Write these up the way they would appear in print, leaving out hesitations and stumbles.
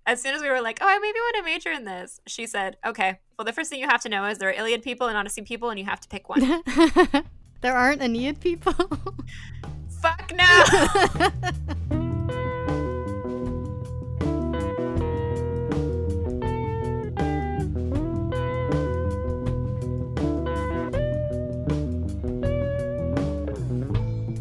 As soon as we were like, oh, I maybe want to major in this, she said, okay, well, the first thing you have to know is there are Illiad people and Odyssey people, and you have to pick one. There aren't Aeneid people? Fuck no!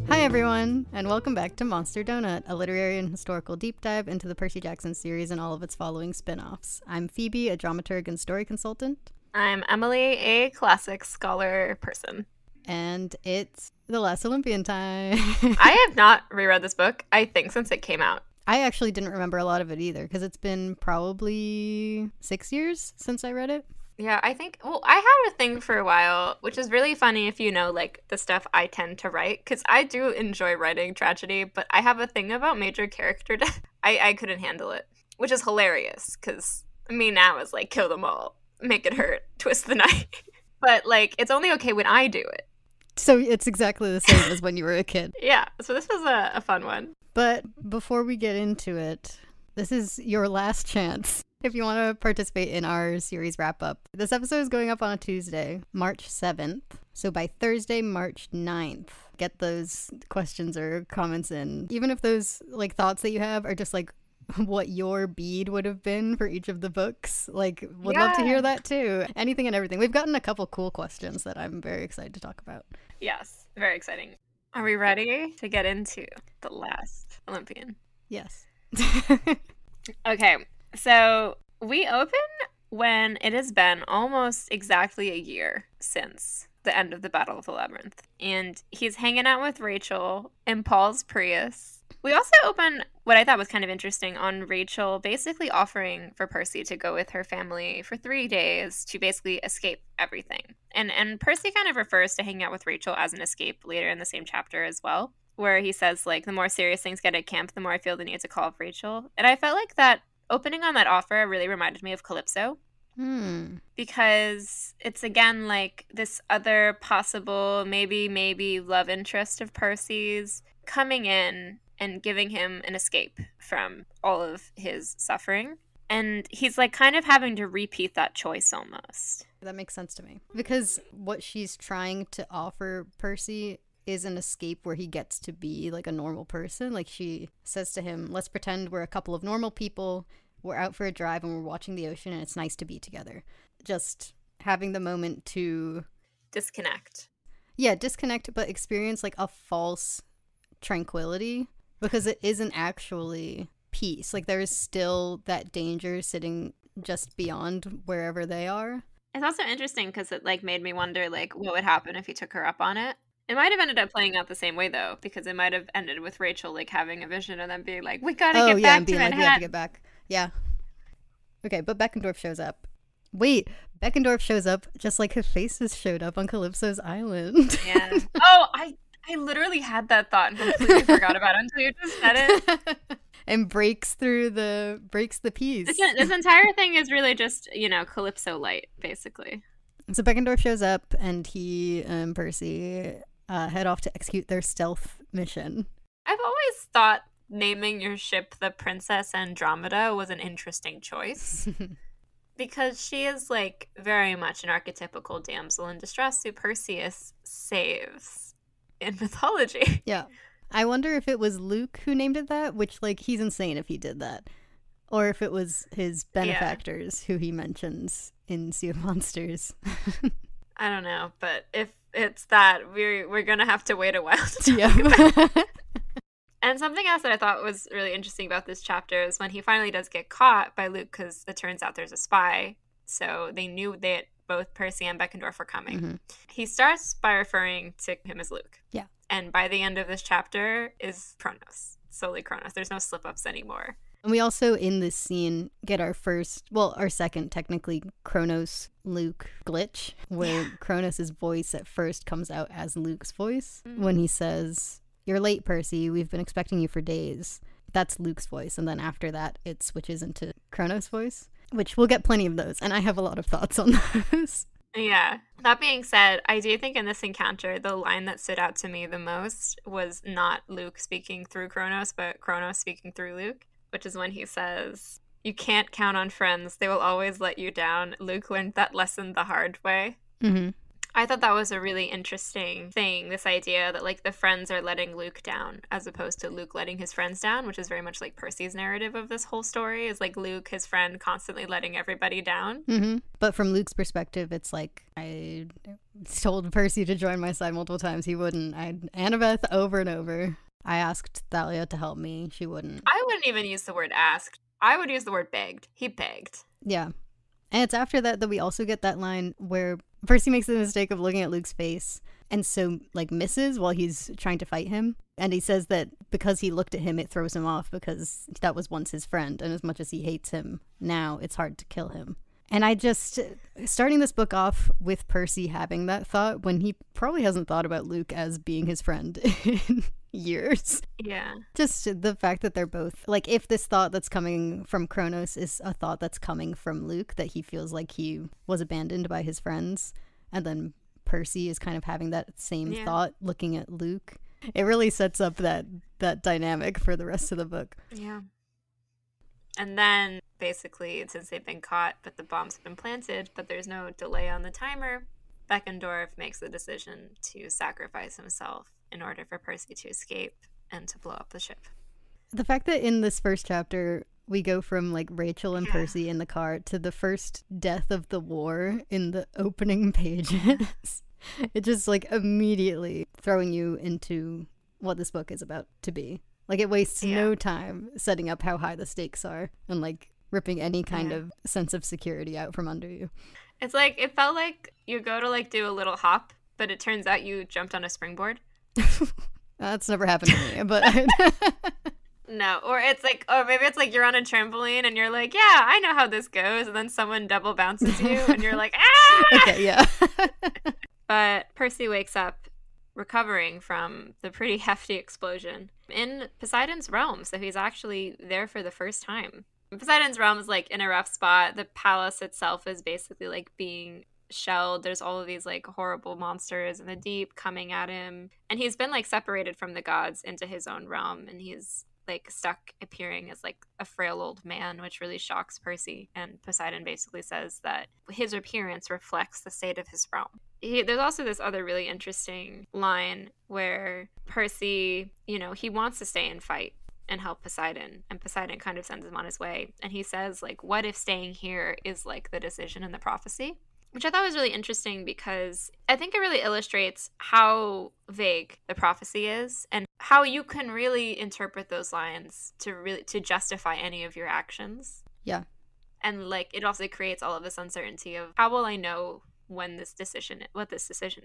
Hi everyone, and welcome back to Monster Donut, a literary and historical deep dive into the Percy Jackson series and all of its following spin-offs. I'm Phoebe, a dramaturg and story consultant. I'm Emily, a classic scholar person. And it's the Last Olympian time. I have not reread this book, I think, since it came out. I actually didn't remember a lot of it either, because it's been probably 6 years since I read it. Yeah, I think, well, I had a thing for a while, which is really funny if you know, like, the stuff I tend to write, because I do enjoy writing tragedy, but I have a thing about major character death. I couldn't handle it, which is hilarious, because me now is like, kill them all, make it hurt, twist the knife. But, like, it's only okay when I do it. So it's exactly the same as when you were a kid. Yeah, so this was a fun one. But before we get into it, this is your last chance if you want to participate in our series wrap-up. This episode is going up on a Tuesday, March 7th. So by Thursday, March 9th, get those questions or comments in. Even if those like thoughts that you have are just like what your bead would have been for each of the books. Like, would love to hear that too. Anything and everything. We've gotten a couple cool questions that I'm very excited to talk about. Yes, very exciting. Are we ready to get into the Last Olympian? Yes. Okay, so we open when it has been almost exactly a year since the end of the Battle of the Labyrinth. And he's hanging out with Rachel in Paul's Prius. We also open what I thought was kind of interesting on Rachel basically offering for Percy to go with her family for 3 days to basically escape everything. And Percy kind of refers to hanging out with Rachel as an escape later in the same chapter as well, where he says, like, the more serious things get at camp, the more I feel the need to call up Rachel. And I felt like that opening on that offer really reminded me of Calypso. Because it's, again, like this other possible maybe love interest of Percy's coming in and giving him an escape from all of his suffering. And he's like kind of having to repeat that choice almost. That makes sense to me. Because what she's trying to offer Percy is an escape where he gets to be like a normal person. Like she says to him, let's pretend we're a couple of normal people. We're out for a drive and we're watching the ocean and it's nice to be together. Just having the moment to disconnect. Yeah, disconnect, but experience like a false tranquility because it isn't actually peace. Like there is still that danger sitting just beyond wherever they are. It's also interesting because it like made me wonder like what would happen if he took her up on it. It might have ended up playing out the same way, though, because it might have ended with Rachel, like, having a vision and then being like, we gotta get back to Manhattan. Like, we have to get back. Yeah. Okay, but Beckendorf shows up. Wait, Beckendorf shows up just like Hephaestus showed up on Calypso's island. Yeah. Oh, I literally had that thought and completely forgot about it until you just said it. And breaks the peace. This entire thing is really just, Calypso light, basically. So Beckendorf shows up and he and Percy head off to execute their stealth mission. I've always thought naming your ship the Princess Andromeda was an interesting choice. Because she is, like, very much an archetypical damsel in distress who Perseus saves in mythology. Yeah. I wonder if it was Luke who named it that, which, like, he's insane if he did that. Or if it was his benefactors who he mentions in Sea of Monsters. I don't know, but if it's that, we're going to have to wait a while to talk about it. And something else that I thought was really interesting about this chapter is when he finally does get caught by Luke, because it turns out there's a spy. So they knew that both Percy and Beckendorf were coming. Mm-hmm. He starts by referring to him as Luke. Yeah. And by the end of this chapter is Kronos. Solely Kronos. There's no slip-ups anymore. And we also, in this scene, get our second, technically, Kronos-Luke glitch, where Kronos' voice at first comes out as Luke's voice when he says, "You're late, Percy. We've been expecting you for days." That's Luke's voice. And then after that, it switches into Kronos' voice, which we'll get plenty of those. And I have a lot of thoughts on those. Yeah. That being said, I do think in this encounter, the line that stood out to me the most was not Luke speaking through Kronos, but Kronos speaking through Luke, which is when he says, You can't count on friends. They will always let you down. Luke learned that lesson the hard way. Mm-hmm. I thought that was a really interesting thing, this idea that, like, the friends are letting Luke down as opposed to Luke letting his friends down, which is very much like Percy's narrative of this whole story, is like Luke, his friend, constantly letting everybody down. Mm-hmm. But from Luke's perspective, it's like, I told Percy to join my side multiple times. He wouldn't. Annabeth over and over. I asked Thalia to help me. She wouldn't. I wouldn't even use the word asked. I would use the word begged. He begged. Yeah. And it's after that we also get that line where Percy makes the mistake of looking at Luke's face and so, like, misses while he's trying to fight him. And he says that because he looked at him, it throws him off because that was once his friend. And as much as he hates him now, it's hard to kill him. And I just, starting this book off with Percy having that thought when he probably hasn't thought about Luke as being his friend in years. Yeah. Just the fact that they're both, like, if this thought that's coming from Kronos is a thought that's coming from Luke, that he feels like he was abandoned by his friends, and then Percy is kind of having that same thought looking at Luke, it really sets up that dynamic for the rest of the book. Yeah. And then, basically, since they've been caught, but the bombs have been planted, but there's no delay on the timer, Beckendorf makes the decision to sacrifice himself in order for Percy to escape and to blow up the ship. The fact that in this first chapter, we go from, like, Rachel and Percy in the car to the first death of the war in the opening pages. It just, like, immediately throwing you into what this book is about to be. Like, it wastes no time setting up how high the stakes are and, like, ripping any kind of sense of security out from under you. It's like, it felt like you go to, like, do a little hop, but it turns out you jumped on a springboard. That's never happened to me, but... No, or it's like, or maybe it's like you're on a trampoline and you're like, yeah, I know how this goes, and then someone double bounces you and you're like, ah! Okay, yeah. But Percy wakes up recovering from the pretty hefty explosion in Poseidon's realm, so he's actually there for the first time. Poseidon's realm is, like, in a rough spot. The palace itself is basically, like, being shelled. There's all of these, like, horrible monsters in the deep coming at him, and he's been, like, separated from the gods into his own realm, and he's, like, stuck appearing as, like, a frail old man, which really shocks Percy. And Poseidon basically says that his appearance reflects the state of his realm. There's also this other really interesting line where Percy, you know, he wants to stay and fight and help Poseidon, and Poseidon kind of sends him on his way. And he says, like, what if staying here is, like, the decision in the prophecy? Which I thought was really interesting because I think it really illustrates how vague the prophecy is and how you can really interpret those lines to justify any of your actions. Yeah. And, like, it also creates all of this uncertainty of how will I know what this decision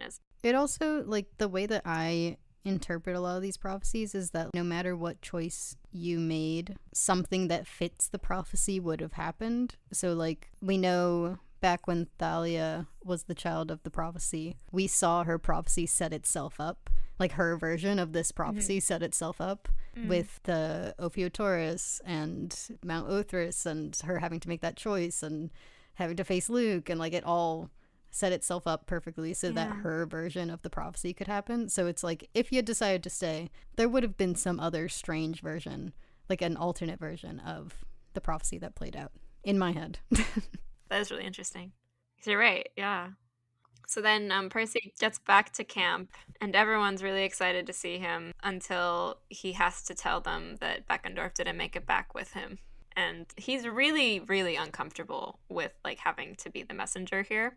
is. It also, like, the way that I interpret a lot of these prophecies is that no matter what choice you made, something that fits the prophecy would have happened. So, like, we know back when Thalia was the child of the prophecy, we saw her prophecy set itself up. Like, her version of this prophecy set itself up with the Ophiotaurus and Mount Othrys and her having to make that choice and having to face Luke, and, like, it all set itself up perfectly so that her version of the prophecy could happen. So it's like, if you had decided to stay, there would have been some other strange version, like an alternate version of the prophecy that played out in my head. That is really interesting. You're right, yeah. So then Percy gets back to camp, and everyone's really excited to see him until he has to tell them that Beckendorf didn't make it back with him. And he's really, really uncomfortable with, like, having to be the messenger here.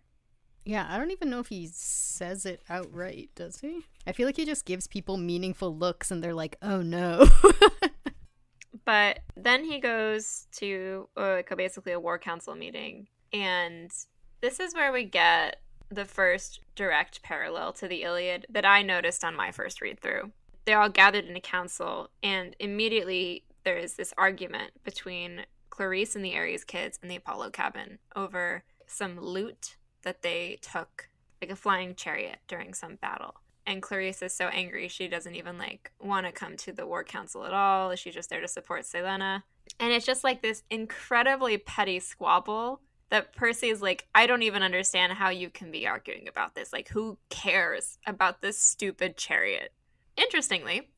Yeah, I don't even know if he says it outright, does he? I feel like he just gives people meaningful looks and they're like, oh no. But then he goes to basically a war council meeting. And this is where we get the first direct parallel to the Illiad that I noticed on my first read through. They're all gathered in a council, and immediately there is this argument between Clarice and the Ares kids in the Apollo cabin over some loot that they took, like a flying chariot during some battle. And Clarice is so angry she doesn't even, like, want to come to the war council at all. She's just there to support Selena. And it's just like this incredibly petty squabble that Percy is like, I don't even understand how you can be arguing about this. Like, who cares about this stupid chariot? Interestingly,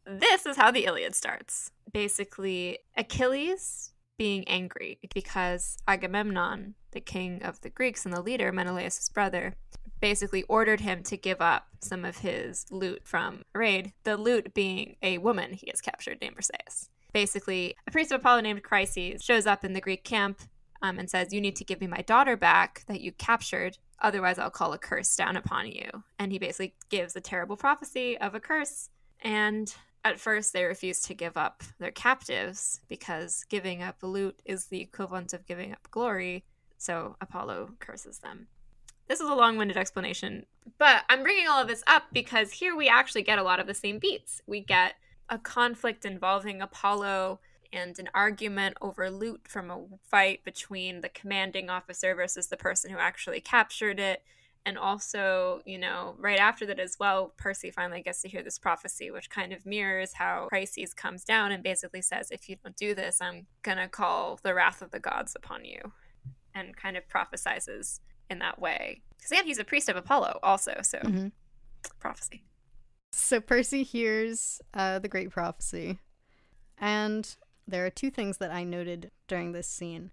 this is how the Iliad starts. Basically, Achilles being angry because Agamemnon, the king of the Greeks and the leader, Menelaus' brother, basically ordered him to give up some of his loot from a raid, the loot being a woman he has captured named Perseus. Basically, a priest of Apollo named Chryses shows up in the Greek camp and says, you need to give me my daughter back that you captured, otherwise I'll call a curse down upon you. And he basically gives a terrible prophecy of a curse. And at first they refuse to give up their captives because giving up loot is the equivalent of giving up glory. So Apollo curses them. This is a long-winded explanation, but I'm bringing all of this up because here we actually get a lot of the same beats. We get a conflict involving Apollo and an argument over loot from a fight between the commanding officer versus the person who actually captured it. And also, you know, right after that as well, Percy finally gets to hear this prophecy, which kind of mirrors how Chryses comes down and basically says, if you don't do this, I'm going to call the wrath of the gods upon you, and kind of prophesizes in that way. Because again, he's a priest of Apollo also, so prophecy. So Percy hears the great prophecy, and there are two things that I noted during this scene.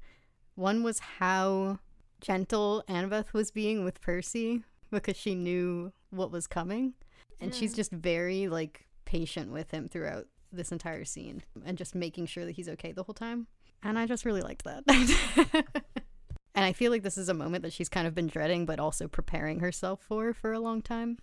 One was how gentle Annabeth was being with Percy because she knew what was coming, and she's just very like patient with him throughout this entire scene and just making sure that he's okay the whole time, and I just really liked that. And I feel like this is a moment that she's kind of been dreading but also preparing herself for a long time,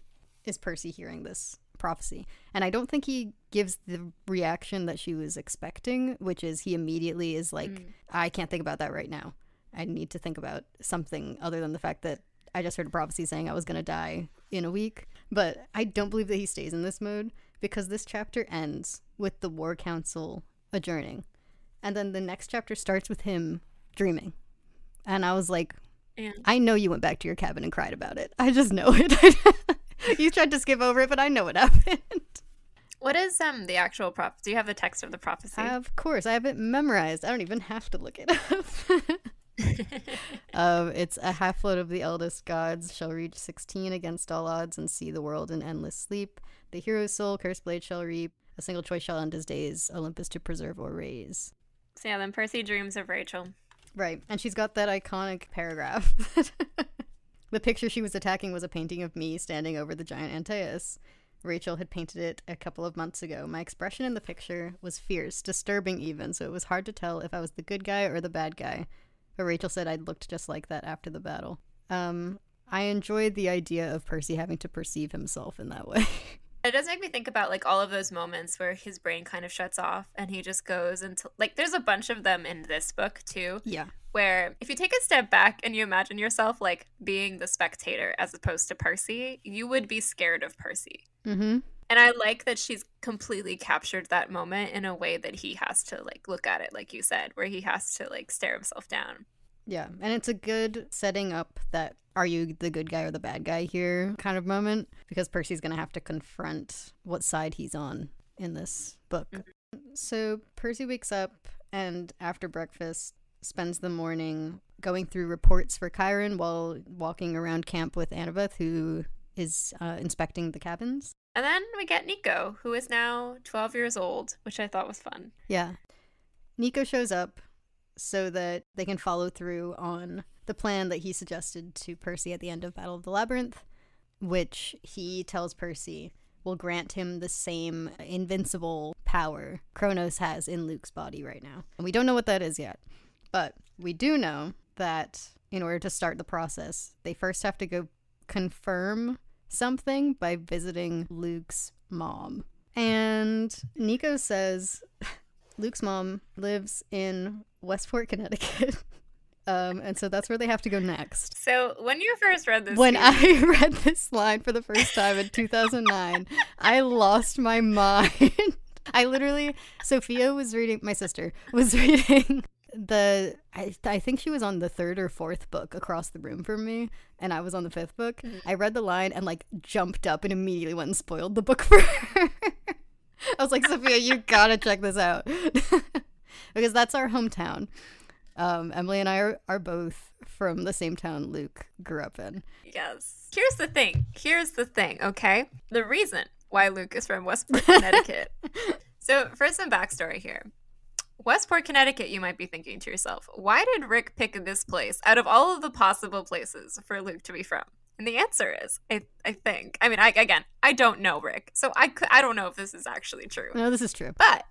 is Percy hearing this prophecy. And I don't think he gives the reaction that she was expecting, which is he immediately is like, I can't think about that right now. I need to think about something other than the fact that I just heard a prophecy saying I was going to die in a week. But I don't believe that he stays in this mode, because this chapter ends with the War Council adjourning. And then the next chapter starts with him dreaming. And I was like, I know you went back to your cabin and cried about it. I just know it. You tried to skip over it, but I know what happened. What is the actual prophecy? Do you have the text of the prophecy? Of course. I have it memorized. I don't even have to look it up. It's a half-load of the eldest gods shall reach 16 against all odds and see the world in endless sleep. The hero's soul, cursed blade shall reap. A single choice shall end his days, Olympus to preserve or raise. So yeah, then Percy dreams of Rachel. Right, and she's got that iconic paragraph. The picture she was attacking was a painting of me standing over the giant Antaeus. Rachel had painted it a couple of months ago. My expression in the picture was fierce, disturbing even, so it was hard to tell if I was the good guy or the bad guy. But Rachel said I'd looked just like that after the battle. I enjoyed the idea of Percy having to perceive himself in that way. It does make me think about like all of those moments where his brain kind of shuts off and he just goes into like, there's a bunch of them in this book too. Yeah. Where if you take a step back and you imagine yourself like being the spectator as opposed to Percy, you would be scared of Percy. Mm-hmm. And I like that she's completely captured that moment in a way that he has to like look at it, like you said, where he has to like stare himself down. Yeah, and it's a good setting up that are you the good guy or the bad guy here kind of moment, because Percy's going to have to confront what side he's on in this book. Mm-hmm. So Percy wakes up and after breakfast spends the morning going through reports for Chiron while walking around camp with Annabeth, who is inspecting the cabins. And then we get Nico, who is now 12 years old, which I thought was fun. Yeah. Nico shows up so that they can follow through on the plan that he suggested to Percy at the end of Battle of the Labyrinth, which he tells Percy will grant him the same invincible power Kronos has in Luke's body right now. And we don't know what that is yet, but we do know that in order to start the process, they first have to go confirm something by visiting Luke's mom. And Nico says Luke's mom lives in Westport, Connecticut. And so that's where they have to go next. So when you first read this I read this line for the first time in 2009, I lost my mind. I literally, Sophia was reading, my sister was reading I think she was on the third or fourth book across the room from me, and I was on the fifth book. Mm-hmm. I read the line and like jumped up and immediately went and spoiled the book for her. I was like, Sophia, you gotta check this out. Because that's our hometown. Emily and I are both from the same town Luke grew up in. Yes. Here's the thing, okay? The reason why Luke is from Westport, Connecticut. So, for some backstory here. Westport, Connecticut, you might be thinking to yourself, why did Rick pick this place out of all of the possible places for Luke to be from? And the answer is, I think, I mean, I don't know Rick, so I don't know if this is actually true. No, this is true. But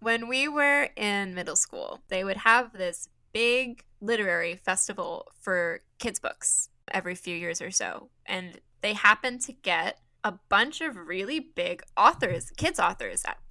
when we were in middle school, they would have this big literary festival for kids' books every few years or so. And they happened to get a bunch of really big authors,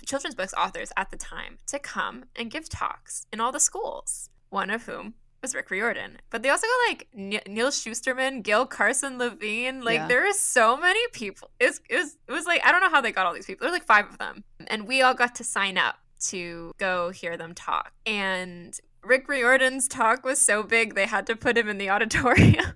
children's books authors at the time, to come and give talks in all the schools, one of whom was Rick Riordan. But they also got like Neil Shusterman, Gil Carson Levine. Like there are so many people. It was like, I don't know how they got all these people. There were like 5 of them. And we all got to sign up to go hear them talk. And Rick Riordan's talk was so big they had to put him in the auditorium.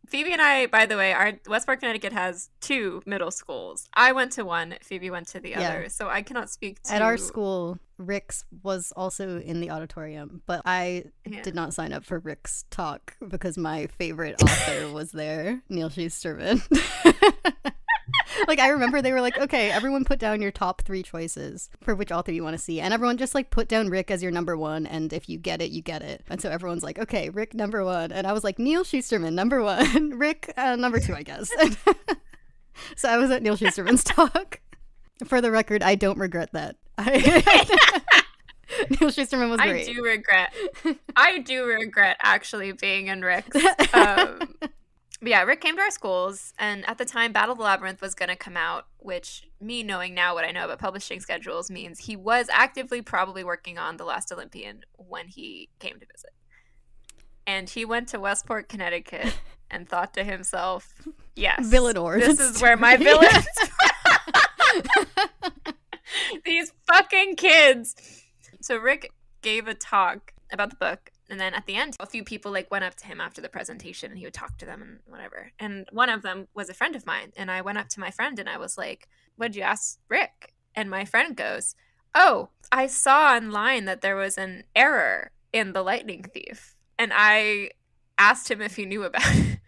Phoebe and I, by the way, our Westport, Connecticut has 2 middle schools. I went to one, Phoebe went to the other, so I cannot speak to... At our school, Rick's was also in the auditorium, but I did not sign up for Rick's talk because my favorite author was there, Neil Shusterman. Like, I remember they were like, okay, everyone put down your top 3 choices for which author you want to see. And everyone just, like, put down Rick as your number 1. And if you get it, you get it. And so everyone's like, okay, Rick number 1. And I was like, Neil Shusterman, number 1. Rick, number 2, I guess. So I was at Neil Shusterman's talk. For the record, I don't regret that. Neil Shusterman was great. I do regret actually being in Rick's. But yeah, Rick came to our schools, and at the time, Battle of the Labyrinth was going to come out, which, me knowing now what I know about publishing schedules, means he was actively probably working on The Last Olympian when he came to visit. And he went to Westport, Connecticut, and thought to himself, yes, this is where my villains... These fucking kids! So Rick gave a talk about the book. And then at the end, a few people like went up to him after the presentation and he would talk to them and whatever. And one of them was a friend of mine. And I went up to my friend and I was like, what'd you ask Rick? And my friend goes, oh, I saw online that there was an error in The Lightning Thief. And I asked him if he knew about it.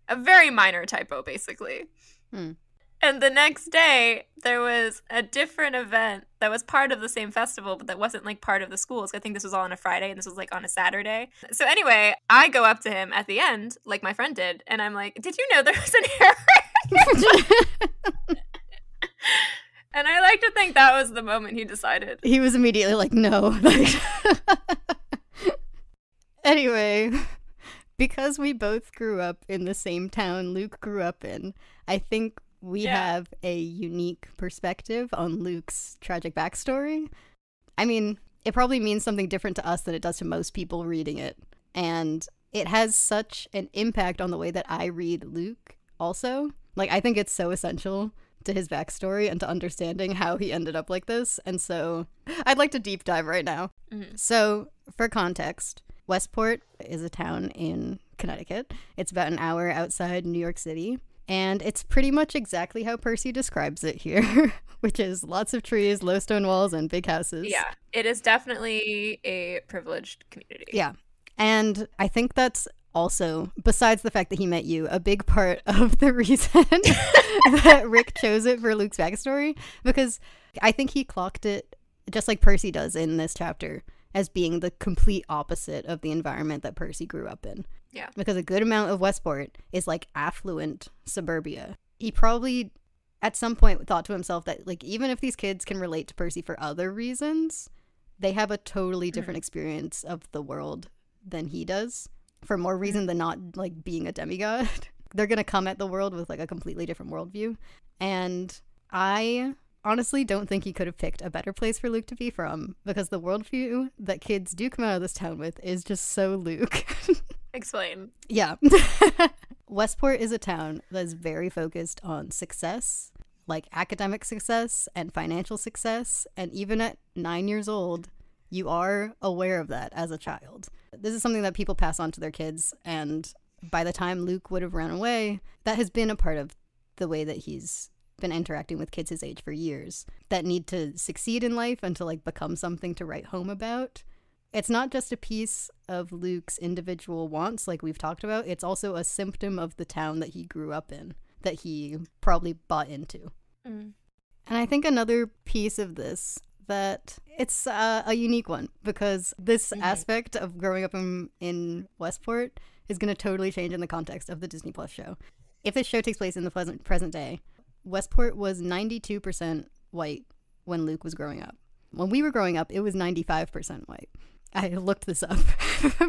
A very minor typo, basically. And the next day, there was a different event that was part of the same festival, but that wasn't, like, part of the schools. I think this was all on a Friday, and this was, like, on a Saturday. So anyway, I go up to him at the end, like my friend did, and I'm like, did you know there was an error? And I like to think that was the moment he decided. He was immediately like, no. Anyway, because we both grew up in the same town Luke grew up in, I think we have a unique perspective on Luke's tragic backstory. I mean, it probably means something different to us than it does to most people reading it. And it has such an impact on the way that I read Luke also. Like, I think it's so essential to his backstory and to understanding how he ended up like this. And so I'd like to deep dive right now. So, for context, Westport is a town in Connecticut. It's about an hour outside New York City. And it's pretty much exactly how Percy describes it here, which is lots of trees, low stone walls, and big houses. Yeah, it is definitely a privileged community. Yeah. And I think that's also, besides the fact that he met you, a big part of the reason that Rick chose it for Luke's backstory. Because I think he clocked it, just like Percy does in this chapter, as being the complete opposite of the environment that Percy grew up in. Yeah. Because a good amount of Westport is like affluent suburbia. He probably at some point thought to himself that, like, even if these kids can relate to Percy for other reasons, they have a totally different experience of the world than he does, for more reason than not, like, being a demigod. They're gonna come at the world with, like, a completely different worldview. And I honestly don't think he could have picked a better place for Luke to be from, because the worldview that kids do come out of this town with is just so Luke. Explain. Yeah. Westport is a town that is very focused on success, like academic success and financial success. And even at 9 years old, you are aware of that as a child. This is something that people pass on to their kids. And by the time Luke would have run away, that has been a part of the way that he's been interacting with kids his age for years that need to succeed in life and to, like, become something to write home about. It's not just a piece of Luke's individual wants, like we've talked about. It's also a symptom of the town that he grew up in, that he probably bought into. And I think another piece of this that it's a unique one because this aspect of growing up in Westport is going to totally change in the context of the Disney Plus show. If this show takes place in the present day, Westport was 92% white when Luke was growing up. When we were growing up, it was 95% white. I looked this up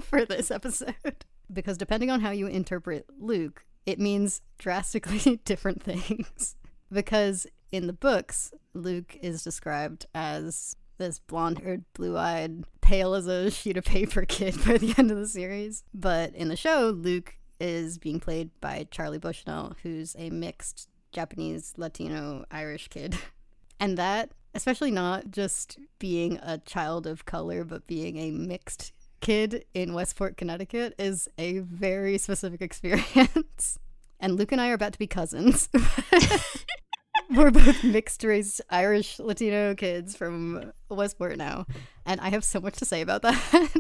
for this episode because depending on how you interpret Luke, it means drastically different things. Because in the books, Luke is described as this blonde-haired, blue-eyed, pale as a sheet of paper kid by the end of the series. But in the show, Luke is being played by Charlie Bushnell, who's a mixed Japanese, Latino, Irish kid. And that, especially not just being a child of color, but being a mixed kid in Westport, Connecticut, is a very specific experience. And Luke and I are about to be cousins. We're both mixed race Irish Latino kids from Westport now. And I have so much to say about that.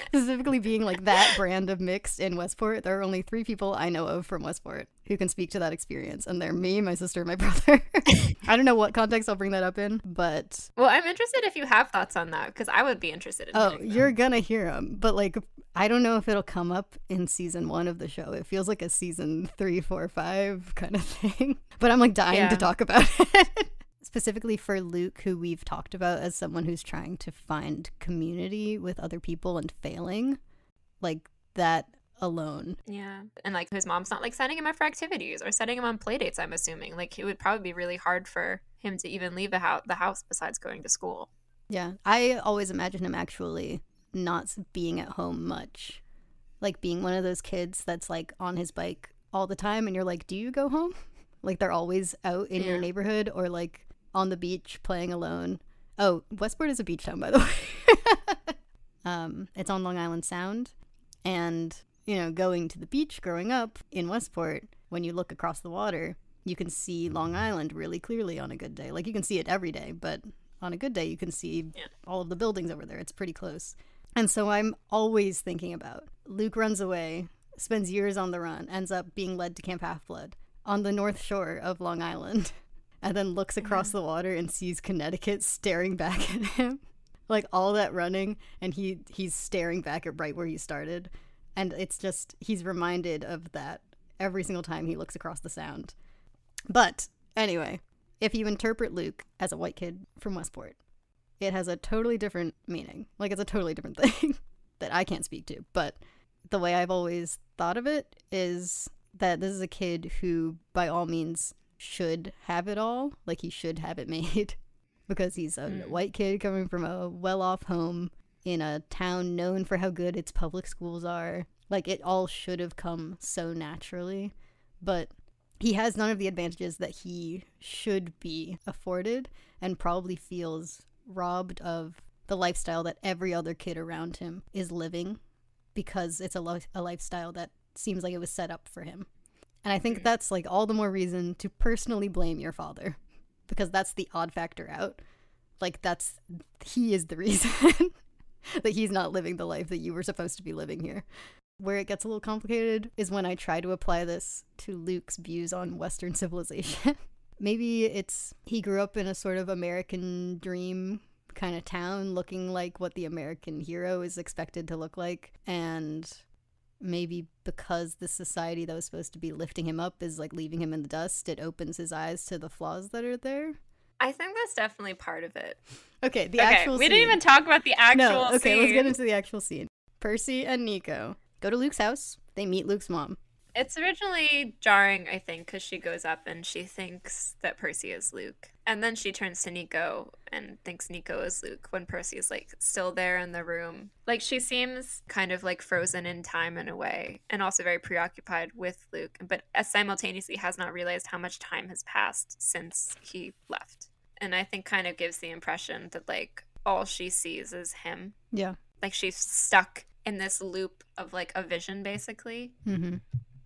Specifically being like that brand of mixed in Westport. There are only 3 people I know of from Westport who can speak to that experience. And they're me, my sister, and my brother. I don't know what context I'll bring that up in, but... Well, I'm interested if you have thoughts on that, because I would be interested in hearing them. You're gonna hear them. But like, I don't know if it'll come up in season 1 of the show. It feels like a season 3, 4, 5 kind of thing. But I'm like dying to talk about it. Specifically for Luke, who we've talked about as someone who's trying to find community with other people and failing. Like, that alone. Yeah. And like, his mom's not like sending him up for activities or setting him on play dates, I'm assuming. Like, it would probably be really hard for him to even leave the house besides going to school. Yeah. I always imagine him actually not being at home much. Like, being one of those kids that's like on his bike all the time and you're like, do you go home? Like, they're always out in your neighborhood or like on the beach playing alone. Oh, Westport is a beach town, by the way. It's on Long Island Sound. And, you know, going to the beach growing up in Westport, when you look across the water, you can see Long Island really clearly on a good day. Like, you can see it every day, but on a good day, you can see all of the buildings over there. It's pretty close. And so I'm always thinking about Luke runs away, spends years on the run, ends up being led to Camp Half-Blood on the North Shore of Long Island. And then looks across the water and sees Connecticut staring back at him. Like, all that running, and he's staring back at right where he started. And it's just, he's reminded of that every single time he looks across the Sound. But, anyway, if you interpret Luke as a white kid from Westport, it has a totally different meaning. Like, it's a totally different thing that I can't speak to. But the way I've always thought of it is that this is a kid who, by all means, should have it all. Like, he should have it made because he's a white kid coming from a well-off home in a town known for how good its public schools are. Like, it all should have come so naturally, but he has none of the advantages that he should be afforded and probably feels robbed of the lifestyle that every other kid around him is living because it's a lifestyle that seems like it was set up for him. And I think that's, like, all the more reason to personally blame your father. Because that's the odd factor out. Like, he is the reason that he's not living the life that you were supposed to be living here. Where it gets a little complicated is when I try to apply this to Luke's views on Western civilization. Maybe it's he grew up in a sort of American dream kind of town, looking like what the American hero is expected to look like. And maybe because the society that was supposed to be lifting him up is like leaving him in the dust, it opens his eyes to the flaws that are there. I think that's definitely part of it. Okay, actual scene. We didn't even talk about the actual scene. Okay, let's get into the actual scene. Percy and Nico go to Luke's house. They meet Luke's mom. It's originally jarring, I think, because she goes up and she thinks that Percy is Luke. And then she turns to Nico and thinks Nico is Luke when Percy is, like, still there in the room. Like, she seems kind of, like, frozen in time in a way and also very preoccupied with Luke, but simultaneously has not realized how much time has passed since he left. And I think kind of gives the impression that, like, all she sees is him. Yeah. Like, she's stuck in this loop of, like, a vision, basically. Mm-hmm.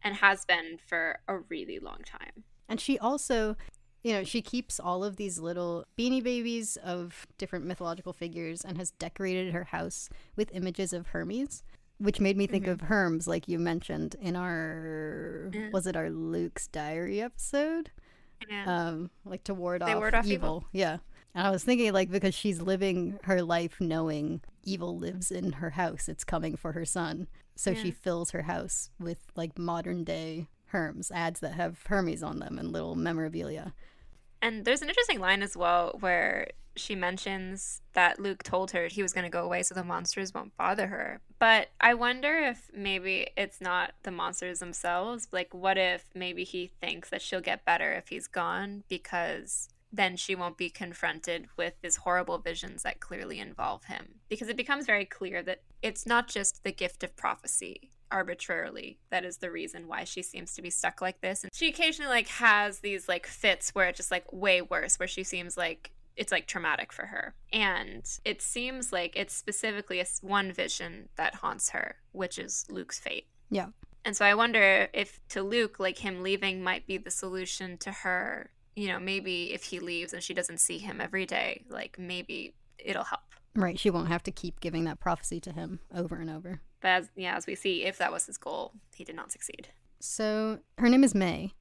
And has been for a really long time. And she also, you know, she keeps all of these little beanie babies of different mythological figures and has decorated her house with images of Hermes, which made me think of Hermes, like you mentioned in our, was it our Luke's Diary episode? Yeah. Like to ward off evil. Yeah. And I was thinking, like, because she's living her life knowing evil lives in her house, it's coming for her son. So she fills her house with, like, modern day Herms, ads that have Hermes on them and little memorabilia. And there's an interesting line as well where she mentions that Luke told her he was going to go away so the monsters won't bother her. But I wonder if maybe it's not the monsters themselves. Like, what if maybe he thinks that she'll get better if he's gone, because then she won't be confronted with these horrible visions that clearly involve him. Because it becomes very clear that it's not just the gift of prophecy arbitrarily that is the reason why she seems to be stuck like this. And she occasionally, like, has these, like, fits where it's just, like, way worse, where she seems like it's, like, traumatic for her. And it seems like it's specifically one vision that haunts her, which is Luke's fate. Yeah. And so I wonder if to Luke, like, him leaving might be the solution to her. You know, maybe if he leaves and she doesn't see him every day, like, maybe it'll help. Right, she won't have to keep giving that prophecy to him over and over. But as we see, if that was his goal, he did not succeed. So her name is May.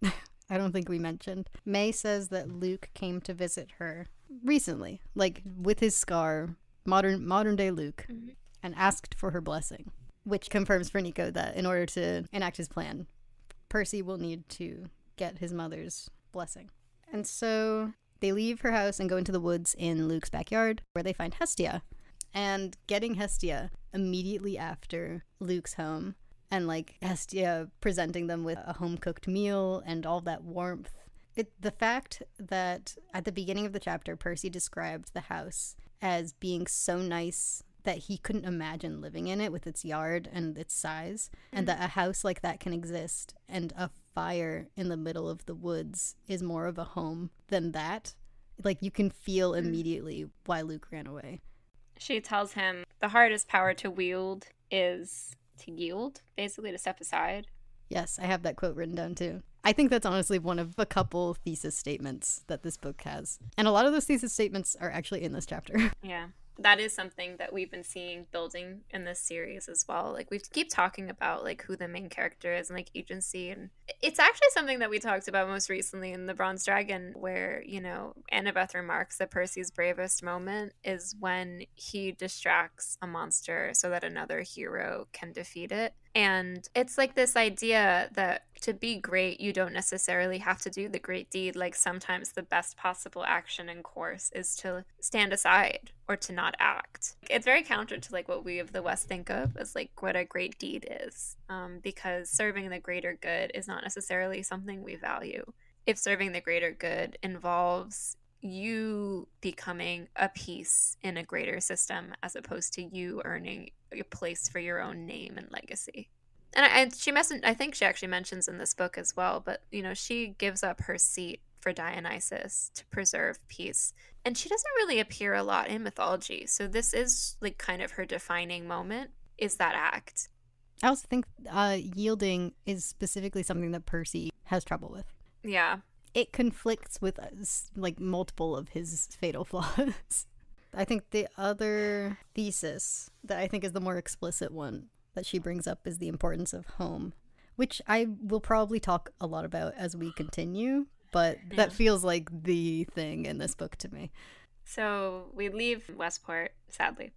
I don't think we mentioned. May says that Luke came to visit her recently, like with his scar, modern day Luke, and asked for her blessing, which confirms for Nico that in order to enact his plan, Percy will need to get his mother's blessing. And so they leave her house and go into the woods in Luke's backyard, where they find Hestia. And getting Hestia immediately after Luke's home, and, like, Hestia presenting them with a home-cooked meal and all that warmth. The fact that at the beginning of the chapter, Percy described the house as being so nice that he couldn't imagine living in it with its yard and its size, and that a house like that can exist, and a fire in the middle of the woods is more of a home than that. Like, you can feel immediately why Luke ran away. She tells him the hardest power to wield is to yield, basically to step aside. Yes, I have that quote written down too. I think that's honestly one of a couple thesis statements that this book has. And a lot of those thesis statements are actually in this chapter. Yeah. That is something that we've been seeing building in this series as well. Like, we keep talking about, like, who the main character is and, like, agency. And it's actually something that we talked about most recently in The Bronze Dragon, where, you know, Annabeth remarks that Percy's bravest moment is when he distracts a monster so that another hero can defeat it. And it's like this idea that to be great, you don't necessarily have to do the great deed. Like, sometimes the best possible action and course is to stand aside or to not act. It's very counter to, like, what we of the West think of as, like, what a great deed is, because serving the greater good is not necessarily something we value. If serving the greater good involves you becoming a piece in a greater system as opposed to you earning a place for your own name and legacy. And I think she actually mentions in this book as well, but, you know, she gives up her seat for Dionysus to preserve peace. And she doesn't really appear a lot in mythology. So this is, like, kind of her defining moment, is that act. I also think yielding is specifically something that Percy has trouble with. Yeah. It conflicts with, like, multiple of his fatal flaws. I think the other thesis that I think is the more explicit one that she brings up is the importance of home, which I will probably talk a lot about as we continue, but that feels like the thing in this book to me. So we leave Westport, sadly.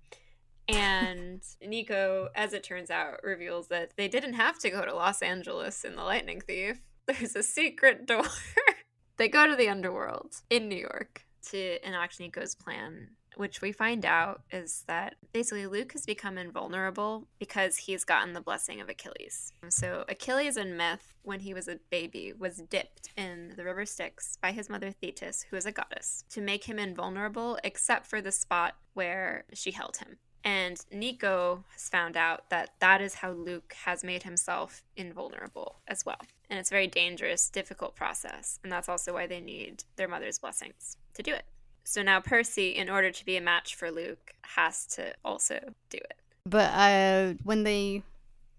And Nico, as it turns out, reveals that they didn't have to go to Los Angeles in The Lightning Thief. There's a secret door. They go to the underworld in New York to enact Nico's plan, which we find out is that basically Luke has become invulnerable because he's gotten the blessing of Achilles. So Achilles in myth, when he was a baby, was dipped in the river Styx by his mother Thetis, who is a goddess, to make him invulnerable except for the spot where she held him. And Nico has found out that that is how Luke has made himself invulnerable as well. And it's a very dangerous, difficult process. And that's also why they need their mother's blessings to do it. So now Percy, in order to be a match for Luke, has to also do it. But when they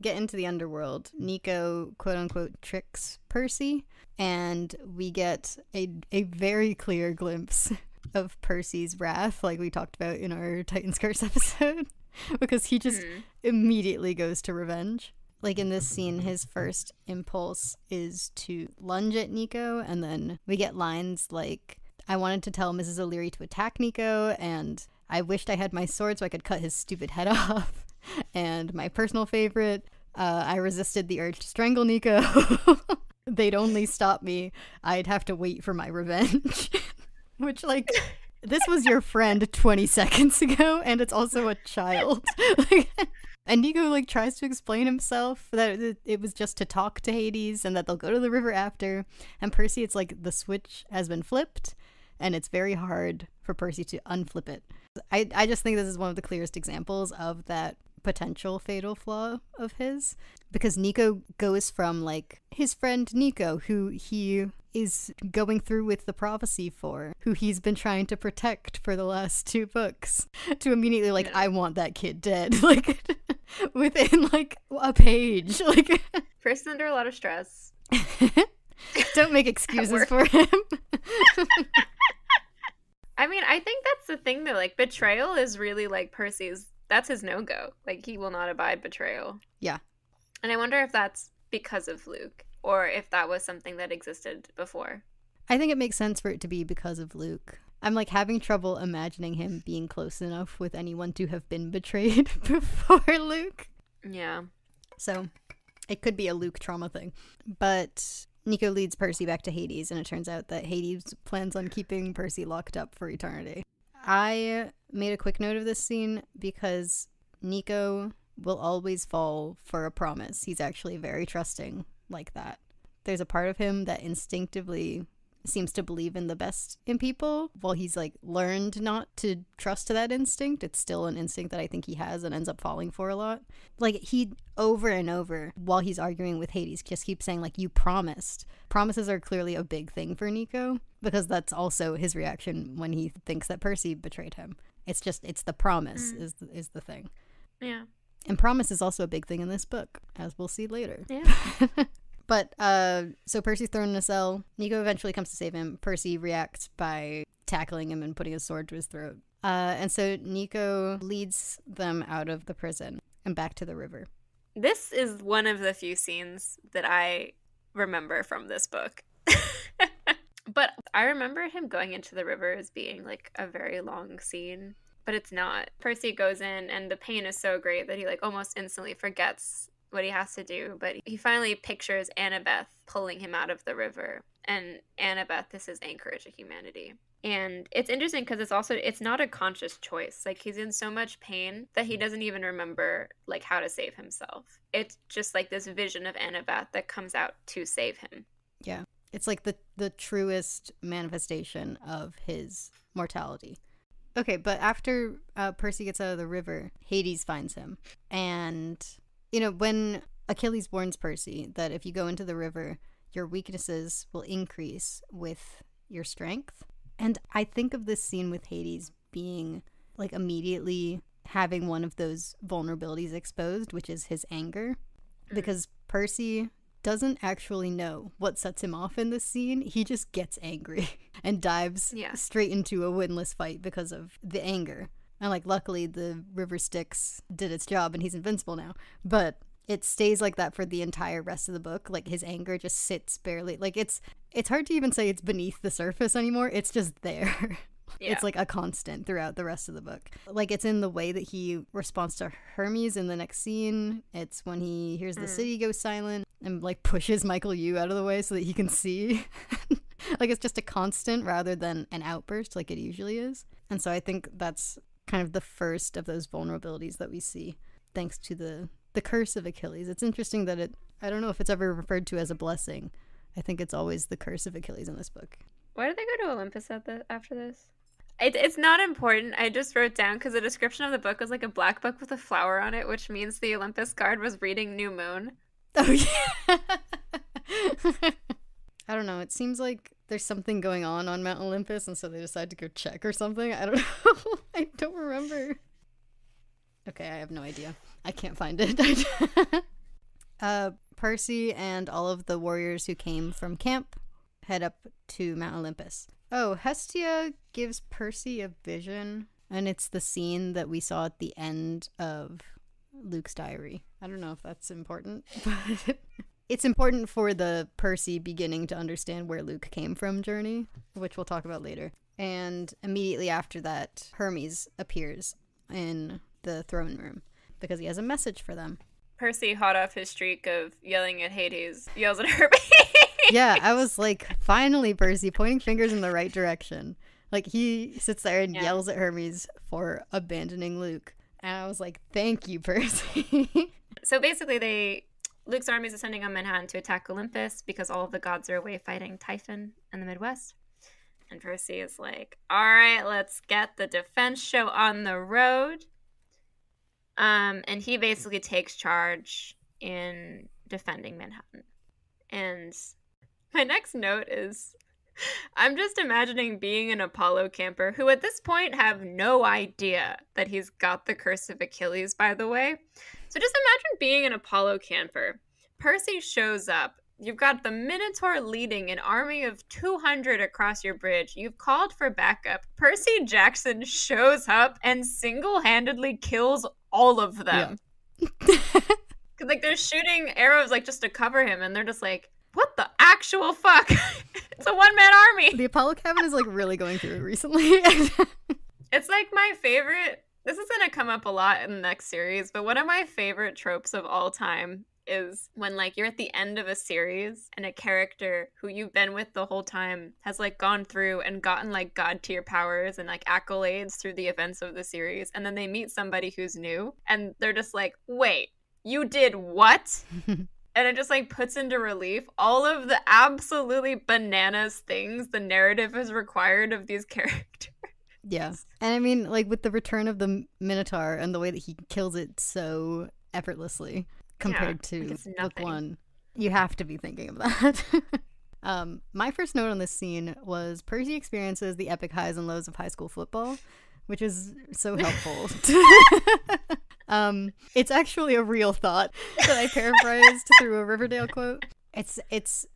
get into the underworld, Nico, quote-unquote, tricks Percy. And we get a very clear glimpse of Percy's wrath, like we talked about in our Titan's Curse episode, because he just immediately goes to revenge. Like, in this scene, his first impulse is to lunge at Nico, and then we get lines like, I wanted to tell Mrs. O'Leary to attack Nico, and I wished I had my sword so I could cut his stupid head off. And my personal favorite, I resisted the urge to strangle Nico. They'd only stop me. I'd have to wait for my revenge. Which, like, this was your friend 20 seconds ago, and it's also a child. And Nico, like, tries to explain himself that it was just to talk to Hades and that they'll go to the river after. And Percy, it's like the switch has been flipped, and it's very hard for Percy to unflip it. I just think this is one of the clearest examples of that potential fatal flaw of his, because Nico goes from, like, his friend Nico, who he is going through with the prophecy for, who he's been trying to protect for the last 2 books, to immediately, like, I want that kid dead, like, within, like, a page. Like, Percy's under a lot of stress. Don't make excuses for him. I mean, I think that's the thing, though. Like, betrayal is really, like, that's his no-go. Like, he will not abide betrayal. Yeah. And I wonder if that's because of Luke, or if that was something that existed before. I think it makes sense for it to be because of Luke. I'm, like, having trouble imagining him being close enough with anyone to have been betrayed before Luke. Yeah. So, it could be a Luke trauma thing. But Nico leads Percy back to Hades, and it turns out that Hades plans on keeping Percy locked up for eternity. I made a quick note of this scene because Nico will always fall for a promise. He's actually very trusting like that. There's a part of him that instinctively seems to believe in the best in people. While he's, like, learned not to trust to that instinct, it's still an instinct that I think he has and ends up falling for a lot. Like, he, over and over, while he's arguing with Hades, just keeps saying, like, you promised. Promises are clearly a big thing for Nico, because that's also his reaction when he thinks that Percy betrayed him. It's the promise is the thing. Yeah. And promise is also a big thing in this book, as we'll see later. Yeah. But, so Percy's thrown in a cell. Nico eventually comes to save him. Percy reacts by tackling him and putting his sword to his throat. And so Nico leads them out of the prison and back to the river. This is one of the few scenes that I remember from this book. But I remember him going into the river as being, like, a very long scene. But it's not. Percy goes in, and the pain is so great that he, like, almost instantly forgets what he has to do. But he finally pictures Annabeth pulling him out of the river. And Annabeth is his anchorage of humanity. And it's interesting because it's not a conscious choice. Like, he's in so much pain that he doesn't even remember, like, how to save himself. It's just, like, this vision of Annabeth that comes out to save him. Yeah. It's, like, the truest manifestation of his mortality. Okay, but after Percy gets out of the river, Hades finds him. And, you know, when Achilles warns Percy that if you go into the river, your weaknesses will increase with your strength. And I think of this scene with Hades being, like, immediately having one of those vulnerabilities exposed, which is his anger. Because Percy doesn't actually know what sets him off in this scene. He just gets angry and dives straight into a winless fight because of the anger. And, like, luckily the river Styx did its job and he's invincible now. But it stays like that for the entire rest of the book. Like, his anger just sits barely. Like, it's hard to even say it's beneath the surface anymore. It's just there. Yeah. It's, like, a constant throughout the rest of the book. Like, it's in the way that he responds to Hermes in the next scene. It's when he hears the city go silent and, like, pushes Michael Yu out of the way so that he can see. Like, it's just a constant rather than an outburst like it usually is. And so I think that's kind of the first of those vulnerabilities that we see, thanks to the curse of Achilles. It's interesting that I don't know if it's ever referred to as a blessing. I think it's always the curse of Achilles in this book. Why did they go to Olympus after this? It's not important. I just wrote down because the description of the book was like a black book with a flower on it, which means the Olympus guard was reading New Moon. Oh, yeah. I don't know. It seems like there's something going on Mount Olympus, and so they decided to go check or something. I don't know. I don't remember. Okay, I have no idea. I can't find it. Percy and all of the warriors who came from camp head up to Mount Olympus. Oh, Hestia gives Percy a vision, and it's the scene that we saw at the end of Luke's diary. I don't know if that's important, but It's important for the Percy beginning to understand where Luke came from journey, which we'll talk about later. And immediately after that, Hermes appears in the throne room because he has a message for them. Percy, hot off his streak of yelling at Hades, yells at Hermes. Yeah, I was like, finally, Percy, pointing fingers in the right direction. Like, he sits there and yells at Hermes for abandoning Luke. And I was like, thank you, Percy. So basically, Luke's army is ascending on Manhattan to attack Olympus because all of the gods are away fighting Typhon in the Midwest. And Percy is like, all right, let's get the defense show on the road. And he basically takes charge in defending Manhattan. And my next note is, I'm just imagining being an Apollo camper who at this point have no idea that he's got the curse of Achilles, by the way. So just imagine being an Apollo camper. Percy shows up. You've got the Minotaur leading an army of 200 across your bridge. You've called for backup. Percy Jackson shows up and single-handedly kills all of them. Yeah. Like, they're shooting arrows, like, just to cover him, and they're just like, what the actual fuck? It's a one-man army. The Apollo cabin is, like, really going through it recently. It's, like, my favorite... This is going to come up a lot in the next series, but one of my favorite tropes of all time is when, like, you're at the end of a series and a character who you've been with the whole time has, like, gone through and gotten, like, god-tier powers and, like, accolades through the events of the series, and then they meet somebody who's new, and they're just like, wait, you did what? And it just, like, puts into relief all of the absolutely bananas things the narrative has required of these characters. Yeah. And I mean, like, with the return of the Minotaur and the way that he kills it so effortlessly compared to book one, you have to be thinking of that. My first note on this scene was Percy experiences the epic highs and lows of high school football, which is so helpful. It's actually a real thought that I paraphrased through a Riverdale quote. It's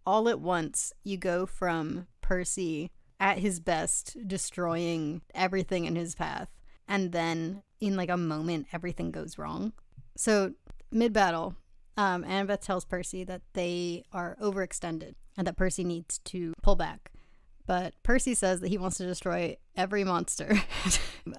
all at once. You go from Percy at his best, destroying everything in his path, and then in like a moment, everything goes wrong. So mid-battle, Annabeth tells Percy that they are overextended and that Percy needs to pull back. But Percy says that he wants to destroy every monster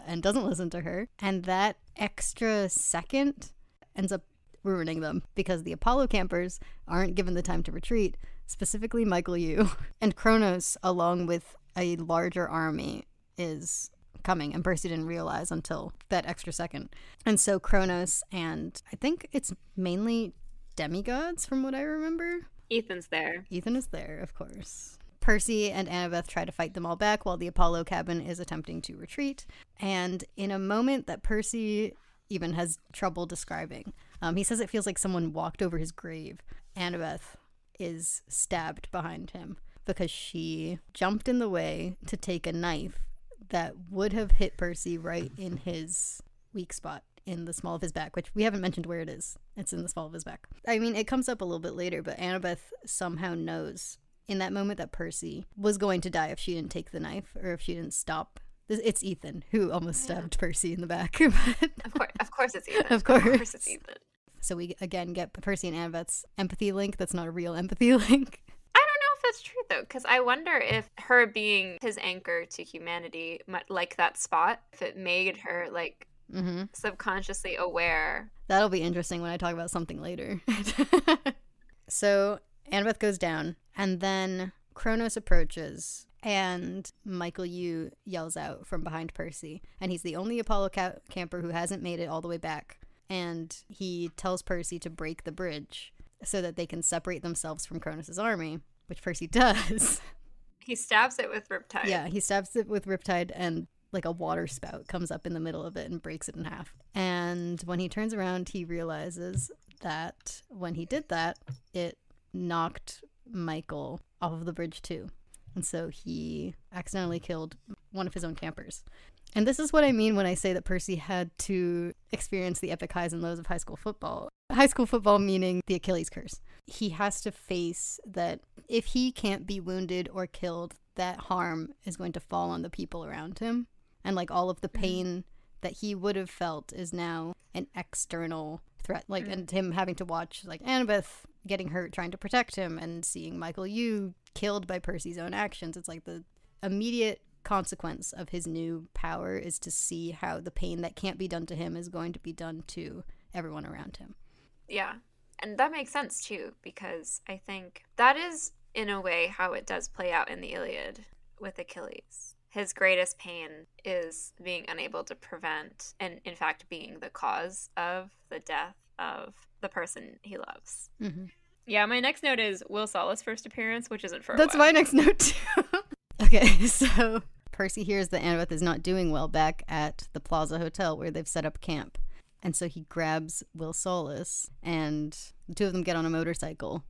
and doesn't listen to her. And that extra second ends up ruining them because the Apollo campers aren't given the time to retreat, specifically Michael Yu. And Kronos, along with a larger army, is coming, and Percy didn't realize until that extra second. And so Kronos and I think it's mainly demigods from what I remember. Ethan's there. Ethan is there, of course. Percy and Annabeth try to fight them all back while the Apollo cabin is attempting to retreat. And in a moment that Percy even has trouble describing, he says it feels like someone walked over his grave. Annabeth is stabbed behind him because she jumped in the way to take a knife that would have hit Percy right in his weak spot in the small of his back, which we haven't mentioned where it is. It's in the small of his back. I mean, it comes up a little bit later, but Annabeth somehow knows in that moment that Percy was going to die if she didn't take the knife or if she didn't stop. It's Ethan who almost stabbed Percy in the back. Of course it's Ethan. Of course it's Ethan. So we again get Percy and Annabeth's empathy link. That's not a real empathy link. I don't know if that's true though, because I wonder if her being his anchor to humanity, like that spot, if it made her like subconsciously aware. That'll be interesting when I talk about something later. So Annabeth goes down, and then Kronos approaches, and Michael Yu yells out from behind Percy, and he's the only Apollo camper who hasn't made it all the way back, and he tells Percy to break the bridge so that they can separate themselves from Kronos' army, which Percy does. He stabs it with Riptide. Yeah, he stabs it with Riptide, and like a water spout comes up in the middle of it and breaks it in half. And when he turns around, he realizes that when he did that, it knocked Michael off of the bridge too. And so he accidentally killed one of his own campers. And this is what I mean when I say that Percy had to experience the epic highs and lows of high school football. High school football meaning the Achilles curse. He has to face that if he can't be wounded or killed, that harm is going to fall on the people around him. And like all of the pain that he would have felt is now an external threat. Like, and him having to watch, like, Annabeth getting hurt trying to protect him and seeing Michael Yu killed by Percy's own actions. It's like the immediate consequence of his new power is to see how the pain that can't be done to him is going to be done to everyone around him. Yeah. And that makes sense too, because I think that is, in a way, how it does play out in the Iliad with Achilles. His greatest pain is being unable to prevent, and in fact being the cause of the death of the person he loves. Mm-hmm. Yeah, my next note is Will Saul's first appearance, which isn't for a That's while. my next note too. Okay, so Percy hears that Annabeth is not doing well back at the Plaza Hotel where they've set up camp. And so he grabs Will Solus, and the two of them get on a motorcycle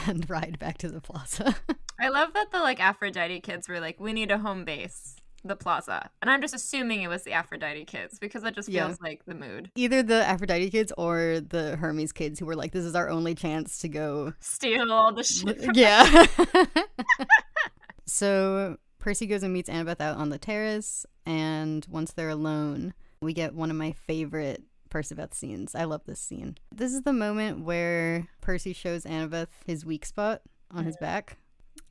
and ride back to the plaza. I love that the Aphrodite kids were like, we need a home base, the plaza. And I'm just assuming it was the Aphrodite kids because that just feels like the mood. Either the Aphrodite kids or the Hermes kids who were like, this is our only chance to go steal all the shit. Yeah. So Percy goes and meets Annabeth out on the terrace, and once they're alone, we get one of my favorite Perciveth scenes. I love this scene. This is the moment where Percy shows Annabeth his weak spot on his back.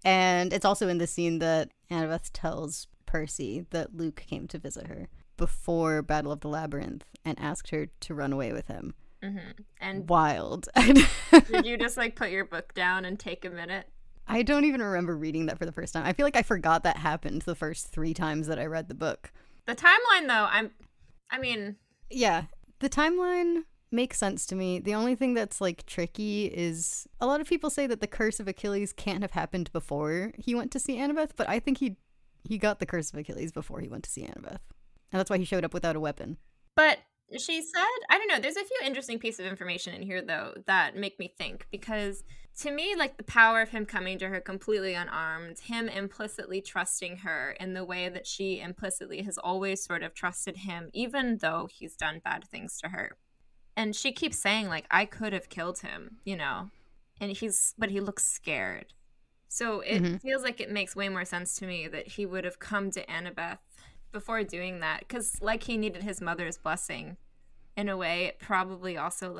And it's also in the scene that Annabeth tells Percy that Luke came to visit her before Battle of the Labyrinth and asked her to run away with him. Mm-hmm. And wild. Did you just put your book down and take a minute? I don't even remember reading that for the first time. I feel like I forgot that happened the first 3 times that I read the book. The timeline, though, Yeah, the timeline makes sense to me. The only thing that's tricky is a lot of people say that the curse of Achilles can't have happened before he went to see Annabeth, but I think he got the curse of Achilles before he went to see Annabeth. And that's why he showed up without a weapon. But she said, I don't know, there's a few interesting pieces of information in here, though, that make me think, because to me, the power of him coming to her completely unarmed, him implicitly trusting her in the way that she implicitly has always sort of trusted him, even though he's done bad things to her. And she keeps saying, I could have killed him, and but he looks scared. So it feels like it makes way more sense to me that he would have come to Annabeth before doing that, because he needed his mother's blessing in a way. It probably also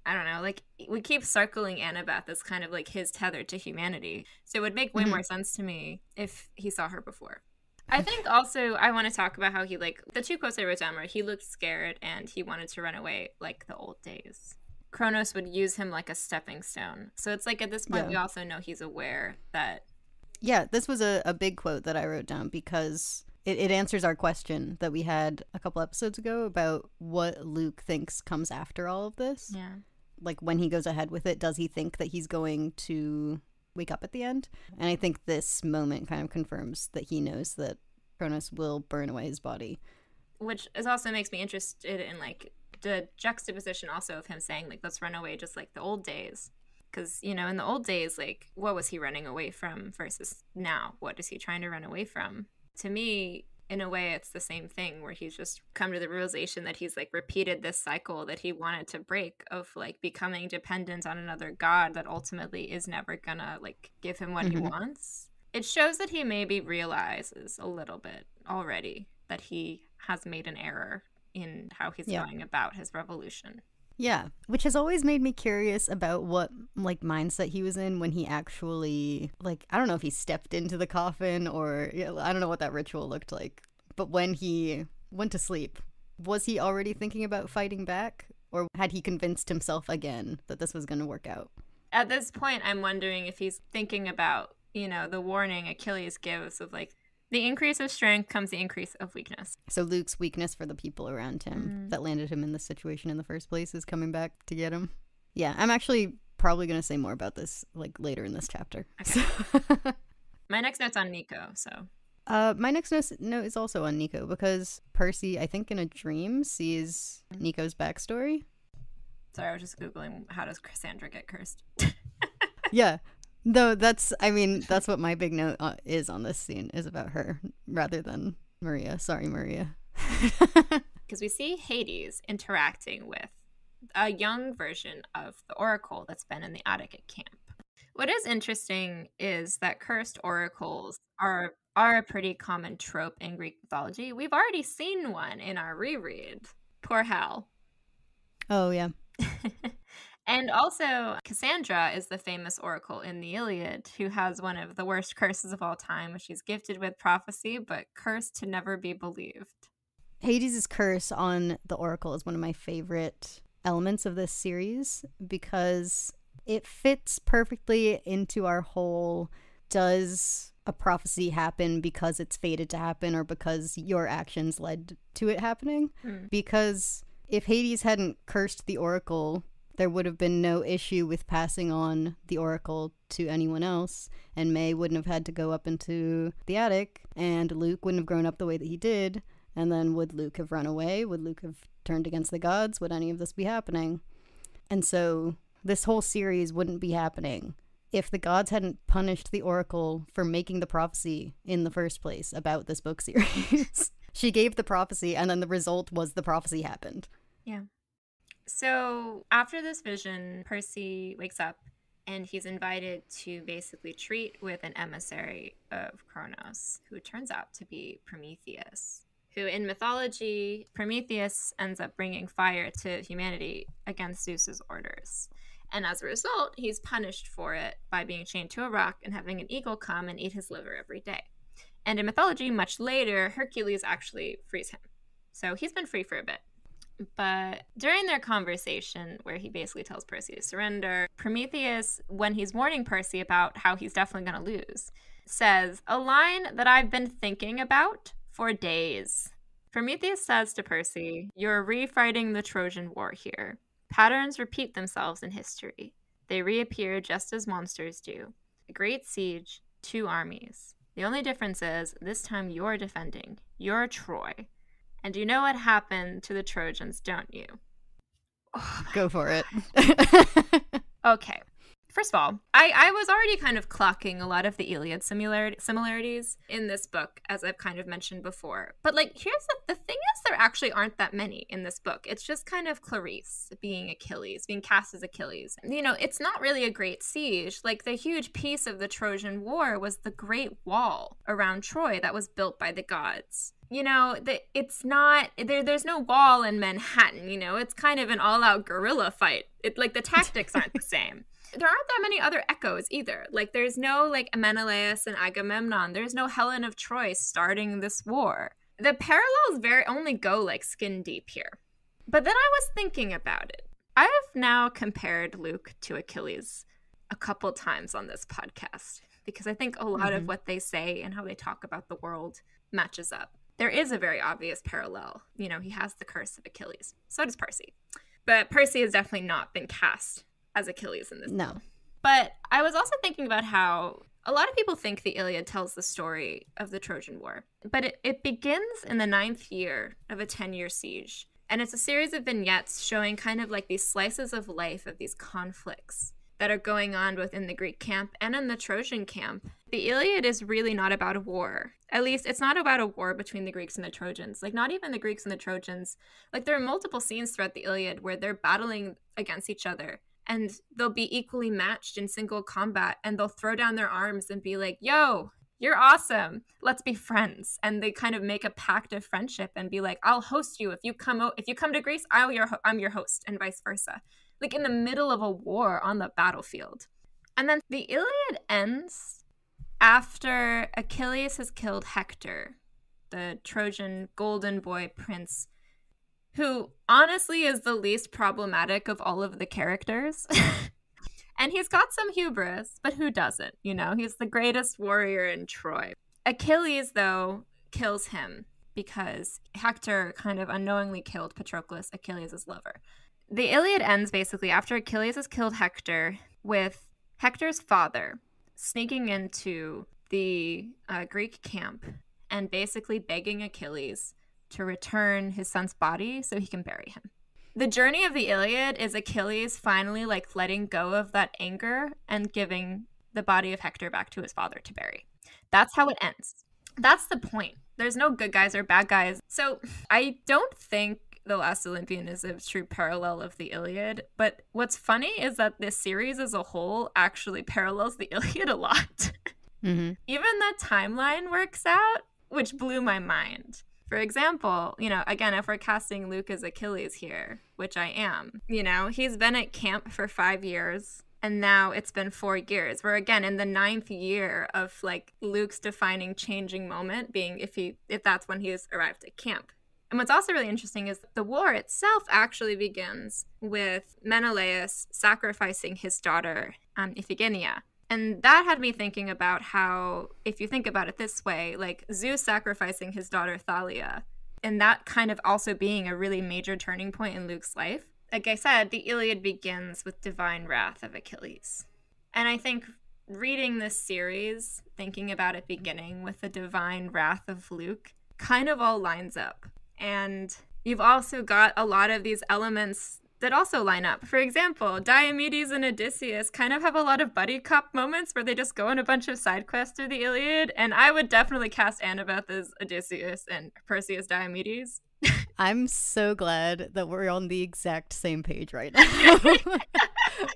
I don't know, we keep circling Annabeth as kind of his tether to humanity, so it would make way more sense to me if he saw her before. I think also I want to talk about how he the 2 quotes I wrote down were he looked scared and he wanted to run away like the old days. Kronos would use him like a stepping stone, so it's at this point we also know he's aware that this was a big quote that I wrote down because it answers our question that we had a couple episodes ago about what Luke thinks comes after all of this. Yeah. When he goes ahead with it, does he think that he's going to wake up at the end? And I think this moment kind of confirms that he knows that Kronos will burn away his body. Which also makes me interested in the juxtaposition also of him saying let's run away just like the old days. Because, in the old days, what was he running away from versus now? What is he trying to run away from? To me, in a way, it's the same thing where he's just come to the realization that he's repeated this cycle that he wanted to break of becoming dependent on another god that ultimately is never gonna give him what he wants. It shows that he maybe realizes a little bit already that he has made an error in how he's going about his revolution. Yeah, which has always made me curious about what mindset he was in when he actually I don't know if he stepped into the coffin or I don't know what that ritual looked like. But when he went to sleep, was he already thinking about fighting back, or had he convinced himself again that this was going to work out? At this point, I'm wondering if he's thinking about, the warning Achilles gives of the increase of strength comes the increase of weakness. So Luke's weakness for the people around him that landed him in this situation in the first place is coming back to get him. Yeah, I'm actually probably going to say more about this later in this chapter. Okay. My next note's on Nico, so. My next note is also on Nico because Percy, I think in a dream, sees Nico's backstory. Sorry, I was just Googling how does Cassandra get cursed. Yeah. No, that's what my big note is on this scene, is about her, rather than Maria. Sorry, Maria. Because we see Hades interacting with a young version of the Oracle that's been in the attic at camp. What is interesting is that cursed oracles are a pretty common trope in Greek mythology. We've already seen one in our reread. Poor Hal. Oh, yeah. And also, Cassandra is the famous oracle in the Iliad who has one of the worst curses of all time, which she's gifted with prophecy, but cursed to never be believed. Hades' curse on the oracle is one of my favorite elements of this series because it fits perfectly into our whole, does a prophecy happen because it's fated to happen or because your actions led to it happening? Because if Hades hadn't cursed the oracle, there would have been no issue with passing on the oracle to anyone else, and May wouldn't have had to go up into the attic, and Luke wouldn't have grown up the way that he did. And then would Luke have run away? Would Luke have turned against the gods? Would any of this be happening? And so this whole series wouldn't be happening if the gods hadn't punished the oracle for making the prophecy in the first place about this book series. She gave the prophecy, and then the result was the prophecy happened. Yeah. So after this vision, Percy wakes up and he's invited to basically treat with an emissary of Kronos, who turns out to be Prometheus, who in mythology, Prometheus ends up bringing fire to humanity against Zeus's orders. And as a result, he's punished for it by being chained to a rock and having an eagle come and eat his liver every day. And in mythology, much later, Hercules actually frees him. So he's been free for a bit. But during their conversation, where he basically tells Percy to surrender, Prometheus, when he's warning Percy about how he's definitely going to lose, says a line that I've been thinking about for days. Prometheus says to Percy, "You're refighting the Trojan War here. Patterns repeat themselves in history. They reappear just as monsters do. A great siege, two armies. The only difference is, this time you're defending. You're Troy. And you know what happened to the Trojans, don't you?" Oh, go for it. Okay. First of all, I was already kind of clocking a lot of the Iliad similarities in this book, as I've kind of mentioned before. But, like, here's the thing is, there actually aren't that many in this book. It's just kind of Clarice being Achilles, being cast as Achilles. You know, it's not really a great siege. Like, the huge piece of the Trojan War was the great wall around Troy that was built by the gods. You know, it's not, there's no wall in Manhattan, you know? It's kind of an all-out guerrilla fight. Like, the tactics aren't the same. There aren't that many other echoes either. Like, there's no, like, Menelaus and Agamemnon. There's no Helen of Troy starting this war. The parallels only go, like, skin deep here. But then I was thinking about it. I have now compared Luke to Achilles a couple times on this podcast because I think a lot of what they say and how they talk about the world matches up. There is a very obvious parallel. You know, he has the curse of Achilles. So does Percy. But Percy has definitely not been cast as Achilles in this book. But I was also thinking about how a lot of people think the Iliad tells the story of the Trojan War. But it begins in the 9th year of a 10-year siege. And it's a series of vignettes showing kind of like these slices of life of these conflicts that are going on both in the Greek camp and in the Trojan camp. The Iliad is really not about a war. At least it's not about a war between the Greeks and the Trojans. Like, not even the Greeks and the Trojans. Like, there are multiple scenes throughout the Iliad where they're battling against each other. And they'll be equally matched in single combat. And they'll throw down their arms and be like, "Yo, you're awesome. Let's be friends." And they kind of make a pact of friendship and be like, "I'll host you. If you come to Greece, I'm your host," and vice versa. Like, in the middle of a war on the battlefield. And then the Iliad ends after Achilles has killed Hector, the Trojan golden boy prince, who honestly is the least problematic of all of the characters. And he's got some hubris, but who doesn't? You know, he's the greatest warrior in Troy. Achilles, though, kills him because Hector kind of unknowingly killed Patroclus, Achilles' lover. The Iliad ends basically after Achilles has killed Hector, with Hector's father sneaking into the Greek camp and basically begging Achilles to return his son's body so he can bury him. The journey of the Iliad is Achilles finally, like, letting go of that anger and giving the body of Hector back to his father to bury. That's how it ends. That's the point. There's no good guys or bad guys. So I don't think The Last Olympian is a true parallel of the Illiad, but what's funny is that this series as a whole actually parallels the Illiad a lot. Even the timeline works out, which blew my mind. For example, again, if we're casting Luke as Achilles here, which I am, he's been at camp for 5 years. And now it's been 4 years. We're again in the 9th year of like Luke's defining changing moment being if that's when he's arrived at camp. And what's also really interesting is the war itself actually begins with Menelaus sacrificing his daughter, Iphigenia. And that had me thinking about how, if you think about it this way, like Zeus sacrificing his daughter Thalia, and that kind of also being a really major turning point in Luke's life. Like I said, the Iliad begins with divine wrath of Achilles. And I think reading this series, thinking about it beginning with the divine wrath of Luke, kind of all lines up. And you've also got a lot of these elements that also line up. For example, Diomedes and Odysseus kind of have a lot of buddy cop moments where they just go on a bunch of side quests through the Iliad. And I would definitely cast Annabeth as Odysseus and Percy as Diomedes. I'm so glad that we're on the exact same page right now.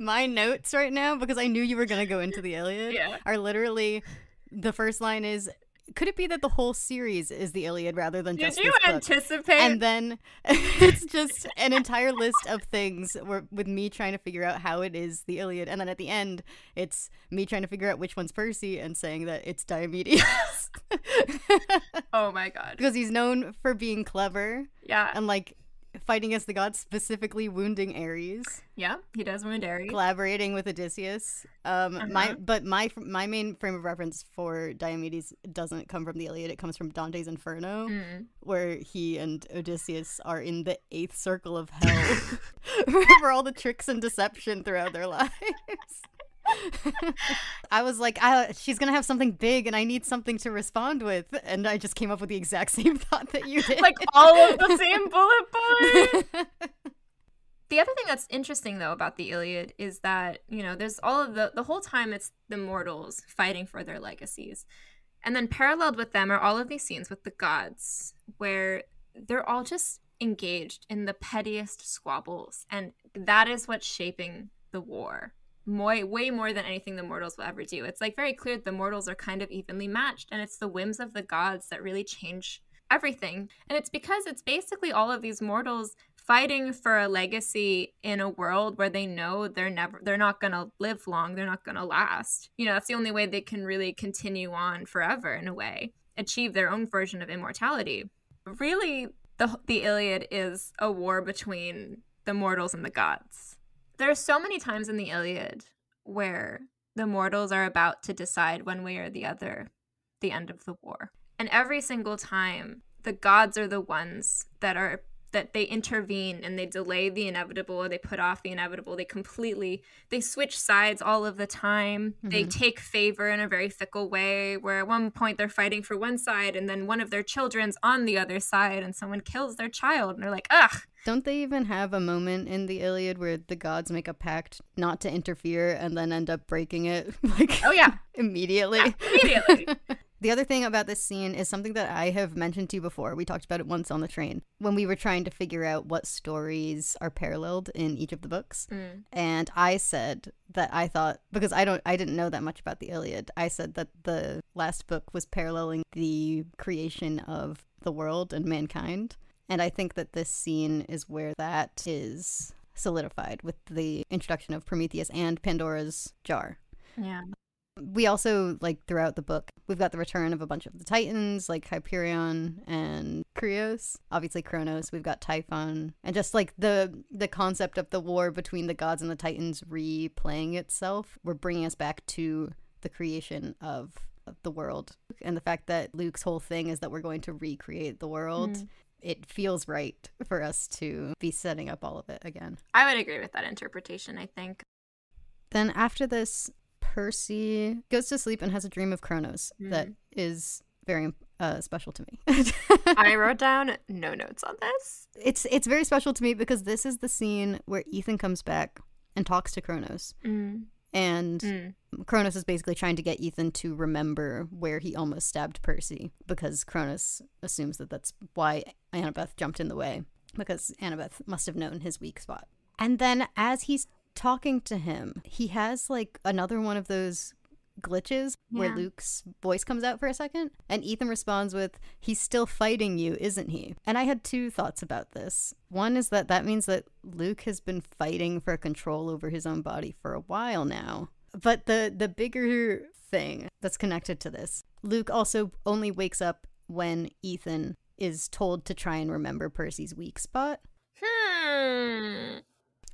My notes right now, because I knew you were going to go into the Iliad, are literally, the first line is, could it be that the whole series is the Iliad rather than just this book? Did you anticipate? And then it's just an entire list of things with me trying to figure out how it is the Iliad. And then at the end, it's me trying to figure out which one's Percy and saying that it's Diomedes. Oh my god. Because he's known for being clever. Yeah. And like fighting against the gods, specifically wounding Ares. Yeah, he does wound Ares. Collaborating with Odysseus. My main frame of reference for Diomedes doesn't come from the Iliad. It comes from Dante's Inferno, where he and Odysseus are in the 8th circle of hell for all the tricks and deception throughout their lives. I was like, she's gonna have something big and I need something to respond with, and I just came up with the exact same thought that you did. Like all of the same bullet points. The other thing that's interesting though about the Iliad is that, there's all of the whole time it's the mortals fighting for their legacies. And then paralleled with them are all of these scenes with the gods where they're all just engaged in the pettiest squabbles, and that is what's shaping the war. Way more than anything the mortals will ever do. It's like very clear that the mortals are kind of evenly matched, and it's the whims of the gods that really change everything. And it's because it's basically all of these mortals fighting for a legacy in a world where they know they're not gonna live long, they're not gonna last. That's the only way they can really continue on forever, in a way, achieve their own version of immortality. Really, the Iliad is a war between the mortals and the gods. There are so many times in the Iliad where the mortals are about to decide one way or the other the end of the war. And every single time, the gods are the ones that they intervene and they delay the inevitable, or they put off the inevitable. They switch sides all of the time. Mm-hmm. They take favor in a very fickle way, where at one point they're fighting for one side and then one of their children's on the other side and someone kills their child and they're like, ugh. Don't they even have a moment in the Iliad where the gods make a pact not to interfere and then end up breaking it? Oh yeah. Immediately. Yeah, immediately. The other thing about this scene is something that I have mentioned to you before. We talked about it once on the train when we were trying to figure out what stories are paralleled in each of the books. And I said that I thought, because I didn't know that much about the Iliad, I said that the last book was paralleling the creation of the world and mankind. And I think that this scene is where that is solidified with the introduction of Prometheus and Pandora's jar. Yeah. We also, like, throughout the book, we've got the return of a bunch of the Titans, like Hyperion and Krios. Obviously Kronos, we've got Typhon. And just, like, the concept of the war between the gods and the Titans replaying itself, we're bringing us back to the creation of the world. And the fact that Luke's whole thing is that we're going to recreate the world. It feels right for us to be setting up all of it again. I would agree with that interpretation, I think. Then after this, Percy goes to sleep and has a dream of Kronos that is very special to me. I wrote down no notes on this. It's very special to me because this is the scene where Ethan comes back and talks to Kronos. And Kronos is basically trying to get Ethan to remember where he almost stabbed Percy, because Kronos assumes that that's why Annabeth jumped in the way, because Annabeth must have known his weak spot. And then as he's talking to him, he has like another one of those glitches where Yeah. Luke's voice comes out for a second. And Ethan responds with, he's still fighting you, isn't he? And I had two thoughts about this. One is that means that Luke has been fighting for control over his own body for a while now. But the bigger thing that's connected to this, Luke also only wakes up when Ethan is told to try and remember Percy's weak spot.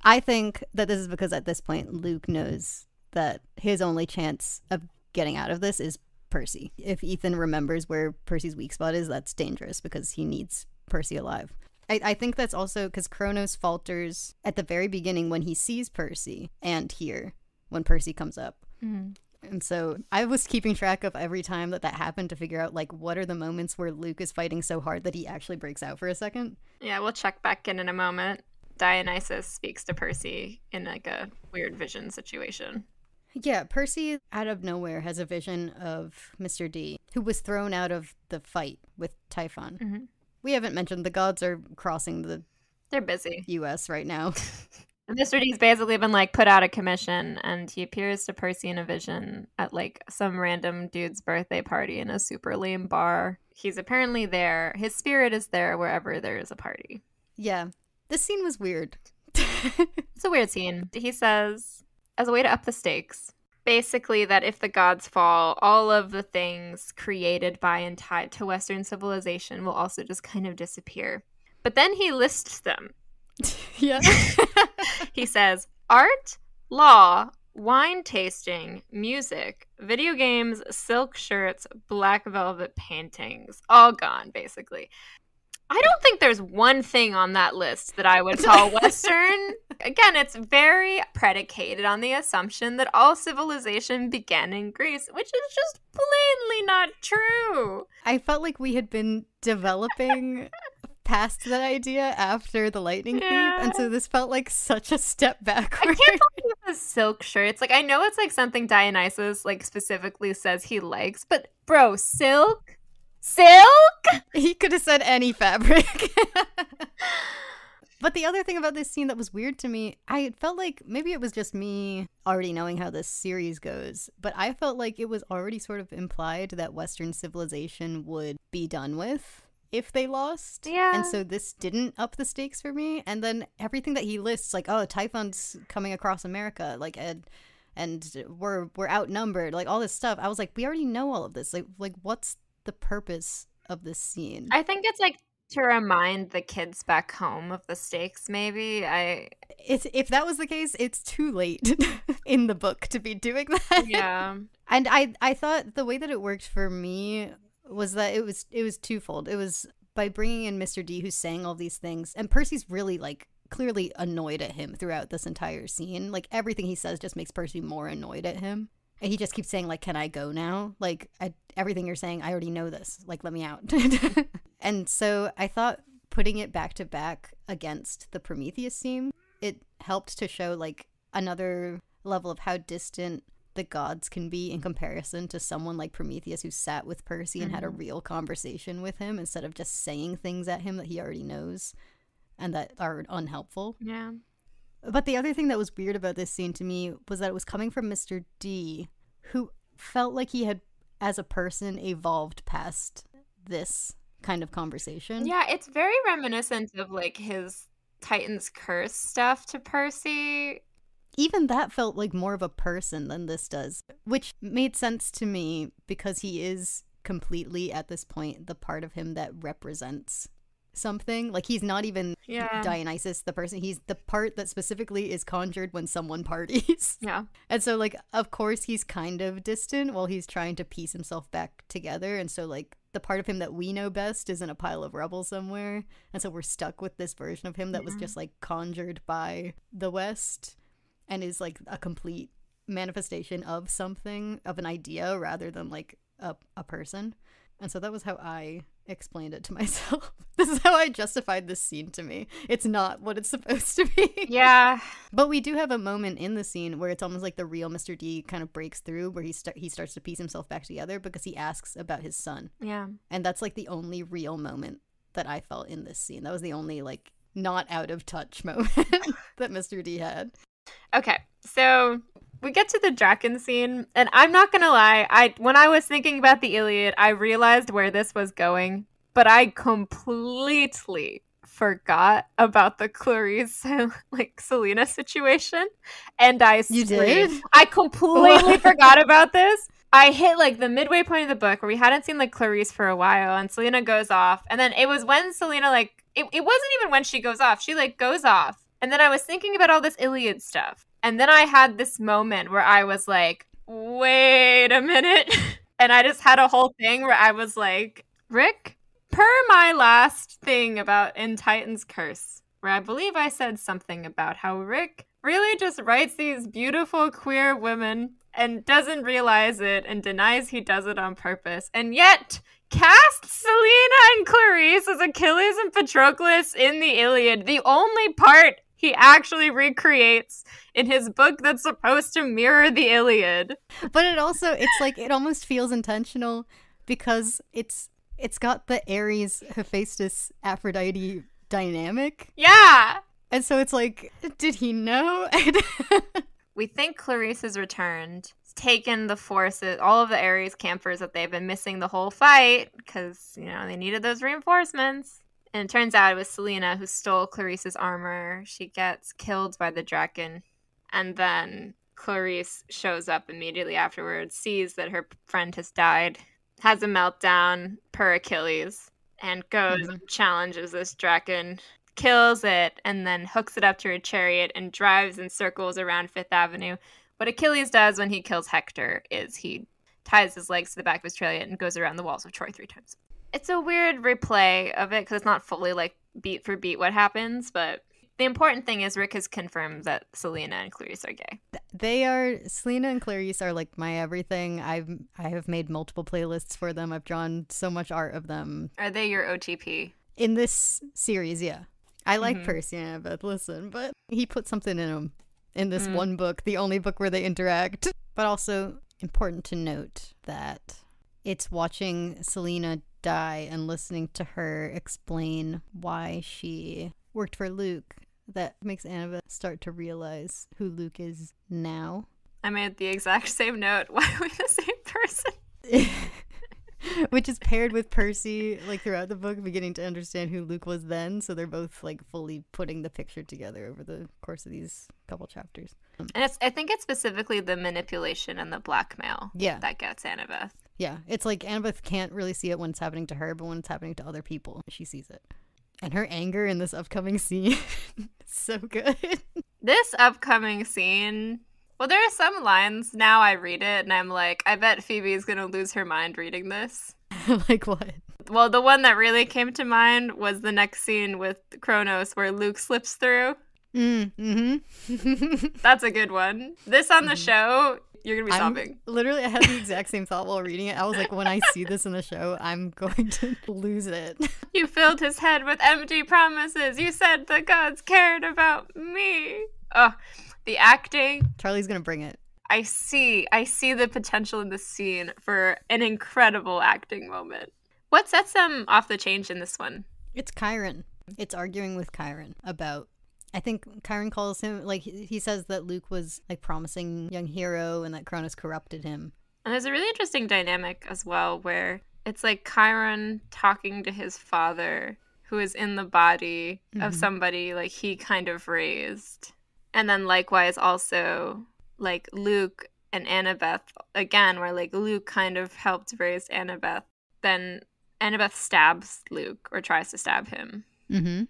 I think that this is because at this point Luke knows that his only chance of getting out of this is Percy. If Ethan remembers where Percy's weak spot is, that's dangerous because he needs Percy alive. I think that's also because Kronos falters at the very beginning when he sees Percy and here when Percy comes up. Mm. And so I was keeping track of every time that happened to figure out, like, what are the moments where Luke is fighting so hard that he actually breaks out for a second. Yeah, we'll check back in a moment. Dionysus speaks to Percy in like a weird vision situation. Yeah, Percy out of nowhere has a vision of Mr. D, who was thrown out of the fight with Typhon. Mm-hmm. We haven't mentioned the gods are crossing the They're busy. U.S. right now. Mr. D's basically been like put out of commission, and he appears to Percy in a vision at like some random dude's birthday party in a super lame bar. He's apparently there. His spirit is there wherever there is a party. Yeah, this scene was weird. It's a weird scene. He says, as a way to up the stakes, basically that if the gods fall, all of the things created by and tied to Western civilization will also just kind of disappear. But then he lists them. Yeah. He says, art, law, wine tasting, music, video games, silk shirts, black velvet paintings, all gone, basically. I don't think there's one thing on that list that I would call Western. Again, it's very predicated on the assumption that all civilization began in Greece, which is just plainly not true. I felt like we had been developing past that idea after the lightning thief, and so this felt like such a step backward. I can't believe the silk shirts. Like, I know it's like something Dionysus like specifically says he likes, but bro, silk? He could have said any fabric. But the other thing about this scene that was weird to me, I felt like maybe it was just me already knowing how this series goes, but I felt like it was already sort of implied that Western civilization would be done with if they lost. Yeah. And so this didn't up the stakes for me. And then everything that he lists, like, oh, Typhon's coming across America, like, and we're outnumbered, like all this stuff. I was like, we already know all of this. Like what's the purpose of this scene? I think it's like to remind the kids back home of the stakes, maybe. If that was the case, it's too late in the book to be doing that. Yeah. And I thought the way that it worked for me was that it was twofold. It was by bringing in Mr. D, who's saying all these things, and Percy's really like clearly annoyed at him throughout this entire scene. Like everything he says just makes Percy more annoyed at him. And he just keeps saying, like, can I go now? Like, everything you're saying, I already know this. Like, let me out. And so I thought putting it back to back against the Prometheus scene, it helped to show, like, another level of how distant the gods can be in comparison to someone like Prometheus who sat with Percy and had a real conversation with him instead of just saying things at him that he already knows and that are unhelpful. Yeah. But the other thing that was weird about this scene to me was that it was coming from Mr. D, who felt like he had, as a person, evolved past this kind of conversation. Yeah, it's very reminiscent of like his Titan's Curse stuff to Percy. Even that felt like more of a person than this does, which made sense to me because he is completely, at this point, the part of him that represents something. Like, he's not even Dionysus the person, he's the part that specifically is conjured when someone parties. Yeah. And so, like, of course he's kind of distant while he's trying to piece himself back together, and so, like, the part of him that we know best is in a pile of rubble somewhere, and so we're stuck with this version of him that was just, like, conjured by the West and is, like, a complete manifestation of something, of an idea rather than, like, a person. And so that was how I explained it to myself. This is how I justified this scene to me. It's not what it's supposed to be. Yeah. But we do have a moment in the scene where it's almost like the real Mr. D kind of breaks through, where he starts to piece himself back together because he asks about his son. Yeah. And that's like the only real moment that I felt in this scene. That was the only like not out of touch moment that Mr. D had. Okay. So we get to the Draken scene, and I'm not gonna lie, when I was thinking about the Iliad, I realized where this was going, but I completely forgot about the Clarice Selena situation, and I You screamed. did? I completely forgot about this. I hit the midway point of the book where we hadn't seen Clarice for a while, and Selena goes off, and then it was when Selena it wasn't even when she goes off. She goes off, and then I was thinking about all this Illiad stuff, and then I had this moment where I was like, wait a minute, and I just had a whole thing where I was like, Rick, per my last thing about In Titan's Curse, where I believe I said something about how Rick really just writes these beautiful queer women and doesn't realize it and denies he does it on purpose, and yet casts Selena and Clarice as Achilles and Patroclus in the Iliad, the only part he actually recreates in his book that's supposed to mirror the Iliad. But it also, it almost feels intentional because it's got the Ares Hephaestus Aphrodite dynamic. Yeah. And so it's did he know? We think Clarice has returned, taken the forces, all of the Ares campers that they've been missing the whole fight because, they needed those reinforcements. And it turns out it was Selena who stole Clarice's armor. She gets killed by the Draken. And then Clarice shows up immediately afterwards, sees that her friend has died, has a meltdown per Achilles, and goes and challenges this Draken, kills it, and then hooks it up to her chariot and drives in circles around Fifth Avenue. What Achilles does when he kills Hector is he ties his legs to the back of his chariot and goes around the walls of Troy 3 times. It's a weird replay of it because it's not fully beat for beat what happens, but the important thing is Rick has confirmed that Selena and Clarice are gay. Selena and Clarice are my everything. I have made multiple playlists for them. I've drawn so much art of them. Are they your OTP? In this series, yeah. I like Percy and Annabeth, listen, but he put something in them in this one book, the only book where they interact. But also important to note that it's watching Selena die and listening to her explain why she worked for Luke that makes Annabeth start to realize who Luke is now. I made the exact same note. Why are we the same person? Which is paired with Percy throughout the book beginning to understand who Luke was then, so they're both fully putting the picture together over the course of these couple chapters. And I think it's specifically the manipulation and the blackmail that gets Annabeth. Yeah, it's Annabeth can't really see it when it's happening to her, but when it's happening to other people, she sees it. And her anger in this upcoming scene is so good. This upcoming scene... Well, there are some lines now I read it and I'm like, I bet Phoebe's going to lose her mind reading this. Like what? Well, the one that really came to mind was the next scene with Kronos where Luke slips through. Mm-hmm. That's a good one. This on the show, you're going to be sobbing. Literally, I had the exact same thought while reading it. I was like, when I see this in the show, I'm going to lose it. You filled his head with empty promises. You said the gods cared about me. Oh, the acting. Charlie's going to bring it. I see the potential in this scene for an incredible acting moment. What sets them off the change in this one? It's Chiron. It's arguing with Chiron about... I think Chiron calls him, he says that Luke was, promising young hero and that Cronus corrupted him. And there's a really interesting dynamic as well where it's Chiron talking to his father who is in the body of somebody, he kind of raised. And then likewise also, Luke and Annabeth, again, where, Luke kind of helped raise Annabeth. Then Annabeth stabs Luke or tries to stab him. Mm-hmm.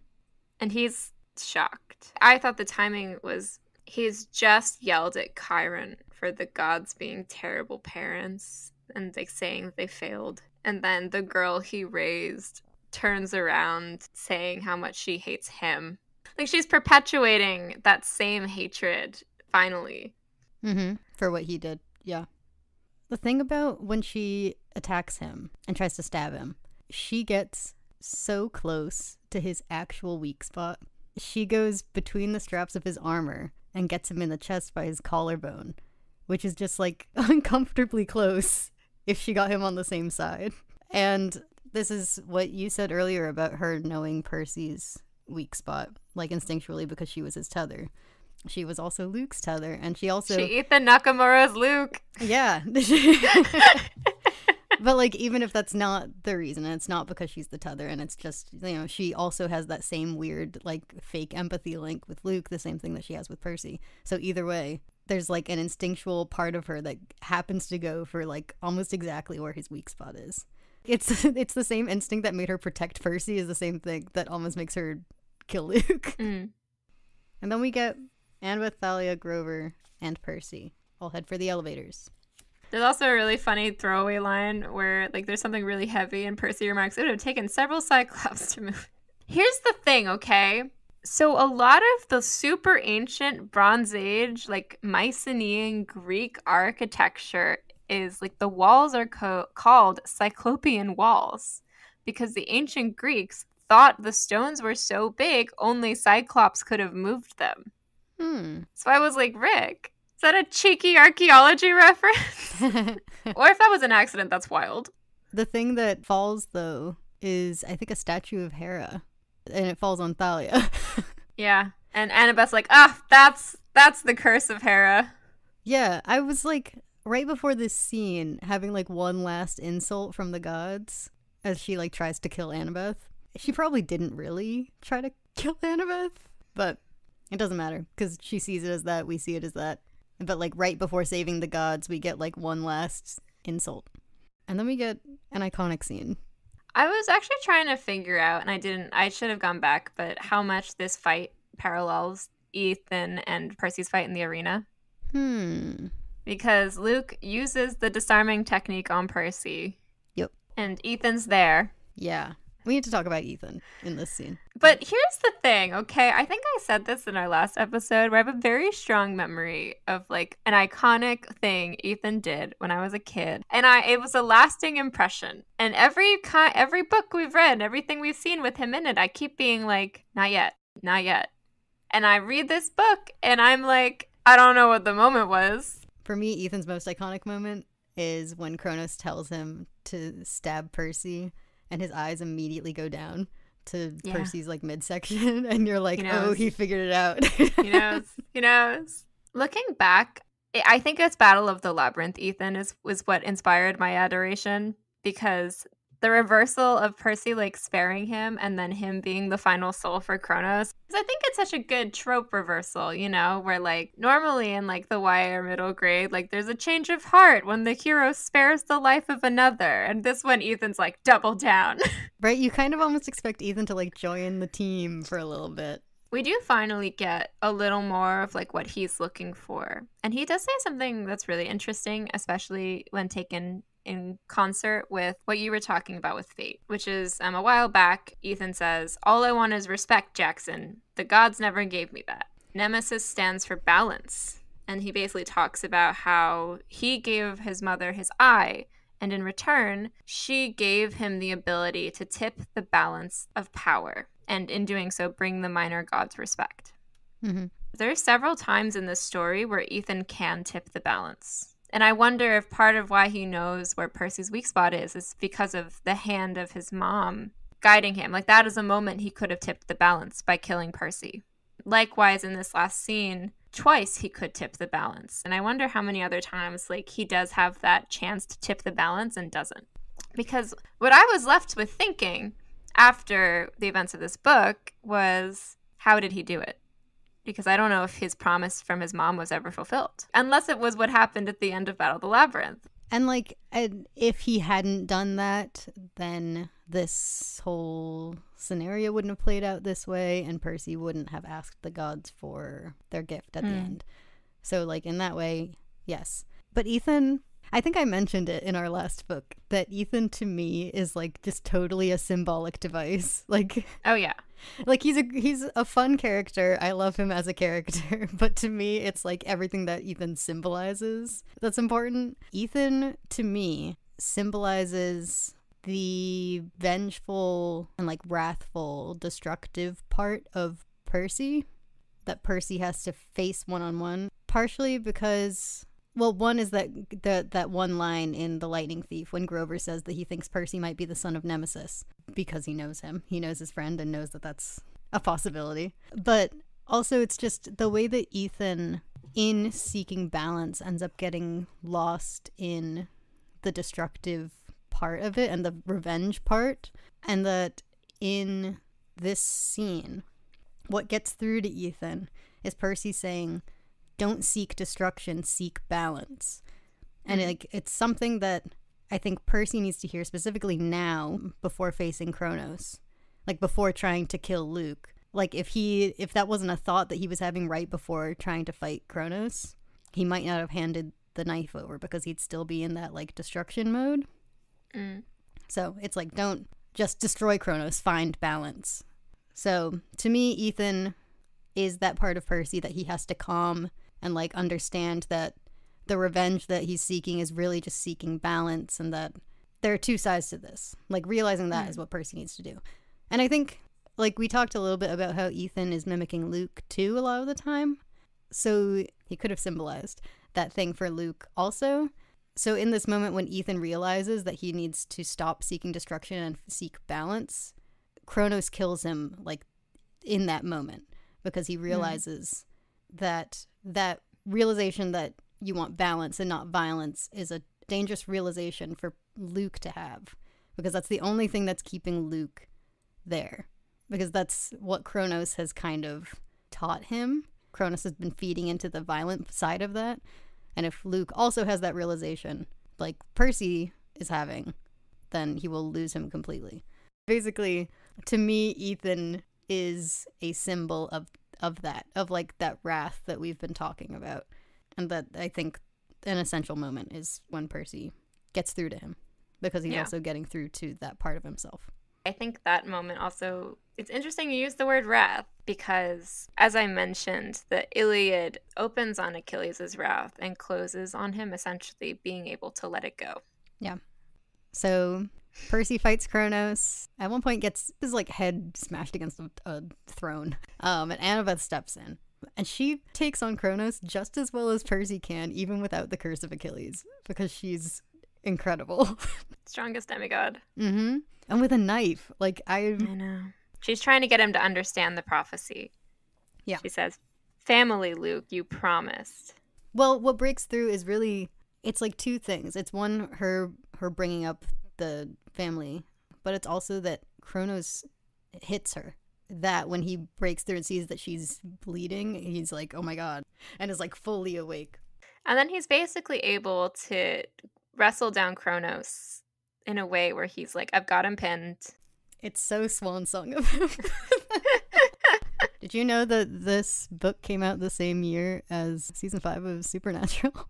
And he's shocked. I thought the timing was he's just yelled at Chiron for the gods being terrible parents and saying that they failed. And then the girl he raised turns around saying how much she hates him. She's perpetuating that same hatred, finally. Mm-hmm. For what he did, yeah. The thing about when she attacks him and tries to stab him, she gets so close to his actual weak spot. She goes between the straps of his armor and gets him in the chest by his collarbone, which is just uncomfortably close if she got him on the same side. And this is what you said earlier about her knowing Percy's weak spot, instinctually because she was his tether. She was also Luke's tether, and she also... She Ethan Nakamura's Luke. Yeah. But, like, even if that's not the reason, and it's not because she's the tether, and it's just, you know, she also has that same weird, like, fake empathy link with Luke, the same thing that she has with Percy. So either way, there's, like, an instinctual part of her that happens to go for, like, almost exactly where his weak spot is. It's the same instinct that made her protect Percy is the same thing that almost makes her kill Luke. Mm. And then we get Annabeth, Thalia, Grover, and Percy all head for the elevators. There's also a really funny throwaway line where, like, there's something really heavy and Percy remarks, it would have taken several Cyclops to move. Here's the thing, okay? So a lot of the super ancient Bronze Age, like, Mycenaean Greek architecture is, like, the walls are called Cyclopean walls because the ancient Greeks thought the stones were so big, only Cyclops could have moved them. So I was like, Rick, is that a cheeky archaeology reference? Or if that was an accident, that's wild. The thing that falls, though, is, I think, a statue of Hera. And it falls on Thalia. Yeah. And Annabeth's like, that's the curse of Hera. Yeah, I was, like, right before this scene, having, like, one last insult from the gods as she, like, tries to kill Annabeth. She probably didn't really try to kill Annabeth, but it doesn't matter, because she sees it as that, we see it as that. But, like, right before saving the gods, we get, like, one last insult. And then we get an iconic scene. I was actually trying to figure out, and I should have gone back, but how much this fight parallels Ethan and Percy's fight in the arena. Because Luke uses the disarming technique on Percy. Yep. And Ethan's there. Yeah. We need to talk about Ethan in this scene. But here's the thing, okay? I think I said this in our last episode where I have a very strong memory of, like, an iconic thing Ethan did when I was a kid. And it was a lasting impression. And every book we've read, everything we've seen with him in it, I keep being like, not yet, not yet. And I read this book and I'm like, I don't know what the moment was. For me, Ethan's most iconic moment is when Kronos tells him to stab Percy. And his eyes immediately go down to Percy's, like, midsection. And you're like, oh, he figured it out. He knows. Looking back, I think it's Battle of the Labyrinth, Ethan, was what inspired my adoration. Because the reversal of Percy, like, sparing him and then him being the final soul for Kronos. Because I think it's such a good trope reversal, you know, where, like, normally in, like, the YA middle grade, like, there's a change of heart when the hero spares the life of another. And this one, Ethan's like, double down. Right? You kind of almost expect Ethan to, like, join the team for a little bit. We do finally get a little more of, like, what he's looking for. And he does say something that's really interesting, especially when taken in concert with what you were talking about with fate, which is a while back, Ethan says, all I want is respect, Jackson. The gods never gave me that. Nemesis stands for balance. And he basically talks about how he gave his mother his eye, and in return, she gave him the ability to tip the balance of power, and in doing so, bring the minor gods respect. Mm-hmm. There are several times in this story where Ethan can tip the balance. And I wonder if part of why he knows where Percy's weak spot is because of the hand of his mom guiding him. Like, that is a moment he could have tipped the balance by killing Percy. Likewise, in this last scene, twice he could tip the balance. And I wonder how many other times, like, he does have that chance to tip the balance and doesn't. Because what I was left with thinking after the events of this book was, how did he do it? Because I don't know if his promise from his mom was ever fulfilled. Unless it was what happened at the end of Battle of the Labyrinth. And, like, if he hadn't done that, then this whole scenario wouldn't have played out this way, and Percy wouldn't have asked the gods for their gift at the end. So, like, in that way, yes. But Ethan, I think I mentioned it in our last book, that Ethan, to me, is, like, just totally a symbolic device. Like... Oh, yeah. Like, he's a fun character. I love him as a character. But to me, it's, like, everything that Ethan symbolizes that's important. Ethan, to me, symbolizes the vengeful and, like, wrathful, destructive part of Percy that Percy has to face one-on-one. Partially because... Well, one is that one line in The Lightning Thief when Grover says that he thinks Percy might be the son of Nemesis because he knows him. He knows his friend and knows that that's a possibility. But Also, it's just the way that Ethan, in seeking balance, ends up getting lost in the destructive part of it and the revenge part. And that in this scene, what gets through to Ethan is Percy saying, don't seek destruction, seek balance. And it's something that I think Percy needs to hear specifically now before facing Kronos. Like before trying to kill Luke. Like if that wasn't a thought that he was having right before trying to fight Kronos, he might not have handed the knife over because he'd still be in that like destruction mode. So it's like, don't just destroy Kronos, find balance. So to me, Ethan is that part of Percy that he has to calm and like understand that the revenge that he's seeking is really just seeking balance, and that there are two sides to this. Like realizing that is what Percy needs to do. And I think like we talked a little bit about how Ethan is mimicking Luke too a lot of the time. So he could have symbolized that thing for Luke also. So in this moment when Ethan realizes that he needs to stop seeking destruction and seek balance, Kronos kills him like in that moment, because he realizes that realization that you want balance and not violence is a dangerous realization for Luke to have, because that's the only thing that's keeping Luke there, because that's what Kronos has kind of taught him. Kronos has been feeding into the violent side of that. And if Luke also has that realization, like Percy is having, then he will lose him completely. Basically, to me, Ethan is a symbol of that, of like that wrath that we've been talking about. And that I think an essential moment is when Percy gets through to him, because he's also getting through to that part of himself. I think that moment also, it's interesting you use the word wrath, because as I mentioned, the Illiad opens on Achilles' wrath and closes on him essentially being able to let it go. Yeah. So Percy fights Kronos. At one point gets his like head smashed against a throne. And Annabeth steps in. And she takes on Kronos just as well as Percy can, even without the curse of Achilles, because she's incredible. Strongest demigod. Mm-hmm. And with a knife. Like, I know. She's trying to get him to understand the prophecy. Yeah. She says, family, Luke, you promised. Well, what breaks through is really, it's like two things. It's one, her bringing up the family, but it's also that Kronos hits her. That when he breaks through and sees that she's bleeding, he's like, oh my god, and is like fully awake. And then he's basically able to wrestle down Kronos in a way where he's like, I've got him pinned. It's so swan song of him. Did you know that this book came out the same year as season 5 of Supernatural?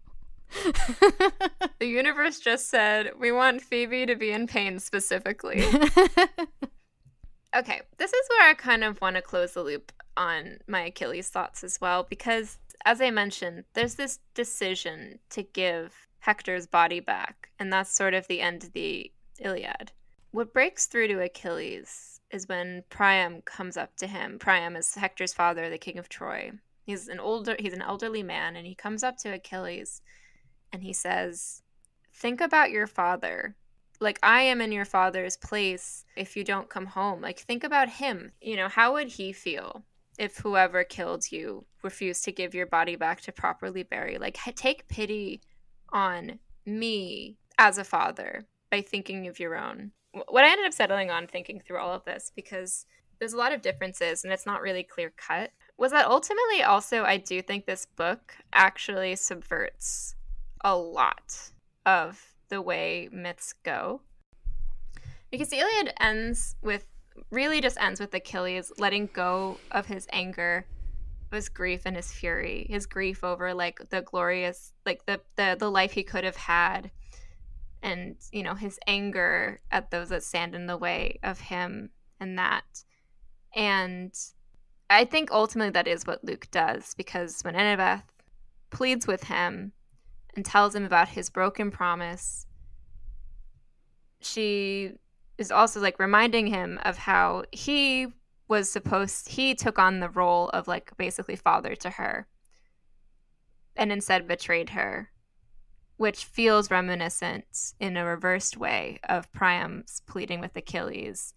The universe just said, we want Phoebe to be in pain specifically. Okay, this is where I kind of want to close the loop on my Achilles thoughts as well, because as I mentioned, there's this decision to give Hector's body back, and that's sort of the end of the Iliad. What breaks through to Achilles is when Priam comes up to him. Priam is Hector's father, the king of Troy. He's an elderly man, and he comes up to Achilles and he says, think about your father. Like, I am in your father's place if you don't come home. Like, think about him. You know, how would he feel if whoever killed you refused to give your body back to properly bury? Like, take pity on me as a father by thinking of your own. What I ended up settling on thinking through all of this, because there's a lot of differences and it's not really clear cut, was that ultimately also I do think this book actually subverts a lot of the way myths go, because the Iliad ends with Achilles letting go of his anger, his grief, and his fury, his grief over like the glorious, like the life he could have had, and you know, his anger at those that stand in the way of him, and I think ultimately that is what Luke does, because when Annabeth pleads with him and tells him about his broken promise, she is also like reminding him of how he took on the role of like basically father to her and instead betrayed her, which feels reminiscent in a reversed way of Priam's pleading with Achilles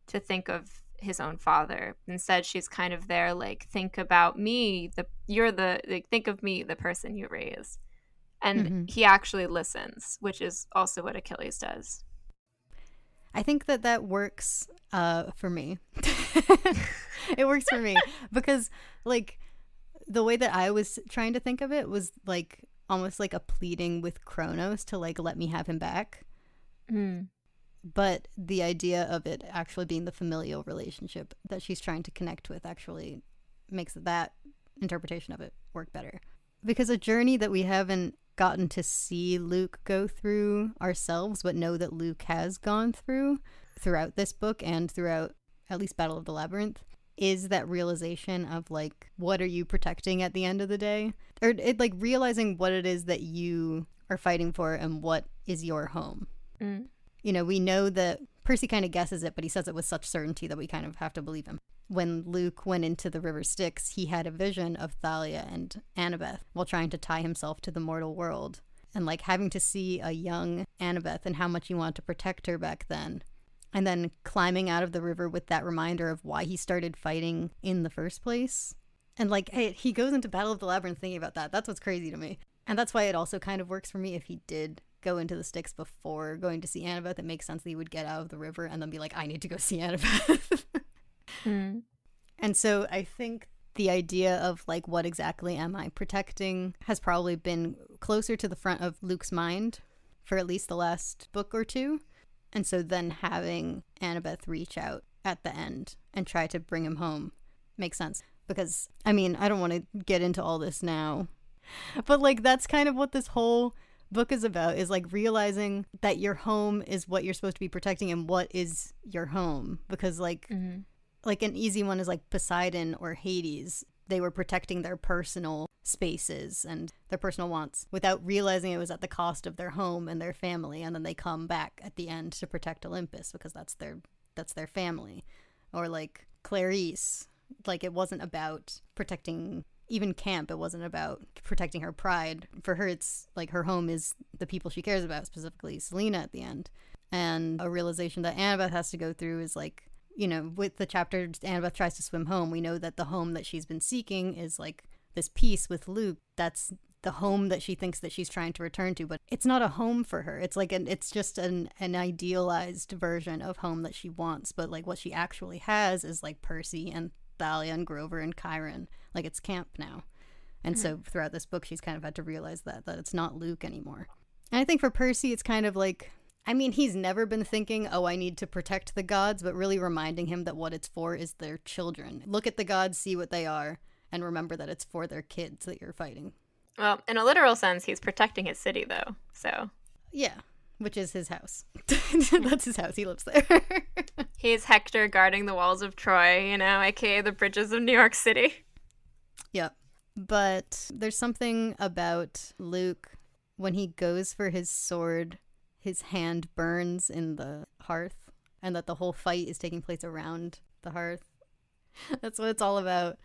to think of his own father. Instead, she's kind of there like, think about me, think of me, the person you raised. And he actually listens, which is also what Achilles does. I think that works for me. It works for me because, like, the way that I was trying to think of it was like almost like a pleading with Kronos to like let me have him back. But the idea of it actually being the familial relationship that she's trying to connect with actually makes that interpretation of it work better. Because a journey that we haven't gotten to see Luke go through ourselves, but know that Luke has gone throughout this book and throughout at least Battle of the Labyrinth, is that realization of like, what are you protecting at the end of the day? Or it like realizing what it is that you are fighting for and what is your home. You know, we know that Percy kind of guesses it, but he says it with such certainty that we kind of have to believe him. When Luke went into the River Styx, he had a vision of Thalia and Annabeth while trying to tie himself to the mortal world. And like having to see a young Annabeth and how much he wanted to protect her back then. And then climbing out of the river with that reminder of why he started fighting in the first place. And like, he goes into Battle of the Labyrinth thinking about that. That's what's crazy to me. And that's why it also kind of works for me if he did go into the Styx before going to see Annabeth. It makes sense that he would get out of the river and then be like, I need to go see Annabeth. And so I think the idea of like, what exactly am I protecting has probably been closer to the front of Luke's mind for at least the last book or two. And so then having Annabeth reach out at the end and try to bring him home makes sense. Because, I mean, I don't want to get into all this now, but like that's kind of what this whole book is about, is like realizing that your home is what you're supposed to be protecting and what is your home. Because like like an easy one is like Poseidon or Hades. They were protecting their personal spaces and their personal wants without realizing it was at the cost of their home and their family, and then they come back at the end to protect Olympus because that's their family. Or like Clarice, like it wasn't about protecting even Camp, it wasn't about protecting her pride. For her, it's like her home is the people she cares about, specifically Selena at the end. And a realization that Annabeth has to go through is like, you know, with the chapter Annabeth tries to swim home, we know that the home that she's been seeking is like this peace with Luke. That's the home that she thinks that she's trying to return to, but it's not a home for her. It's like it's just an idealized version of home that she wants. But like what she actually has is like Percy and Thalia and Grover and Chiron. Like it's Camp now. And so throughout this book, she's kind of had to realize that it's not Luke anymore. And I think for Percy, it's kind of like, I mean, he's never been thinking, oh, I need to protect the gods, but really reminding him that what it's for is their children. Look at the gods, see what they are, and remember that it's for their kids that you're fighting. Well, in a literal sense, he's protecting his city, though, so. Yeah, which is his house. That's his house. He lives there. He's Hector guarding the walls of Troy, you know, aka the bridges of New York City. Yep. But there's something about Luke, when he goes for his sword, his hand burns in the hearth, and that the whole fight is taking place around the hearth. That's what it's all about.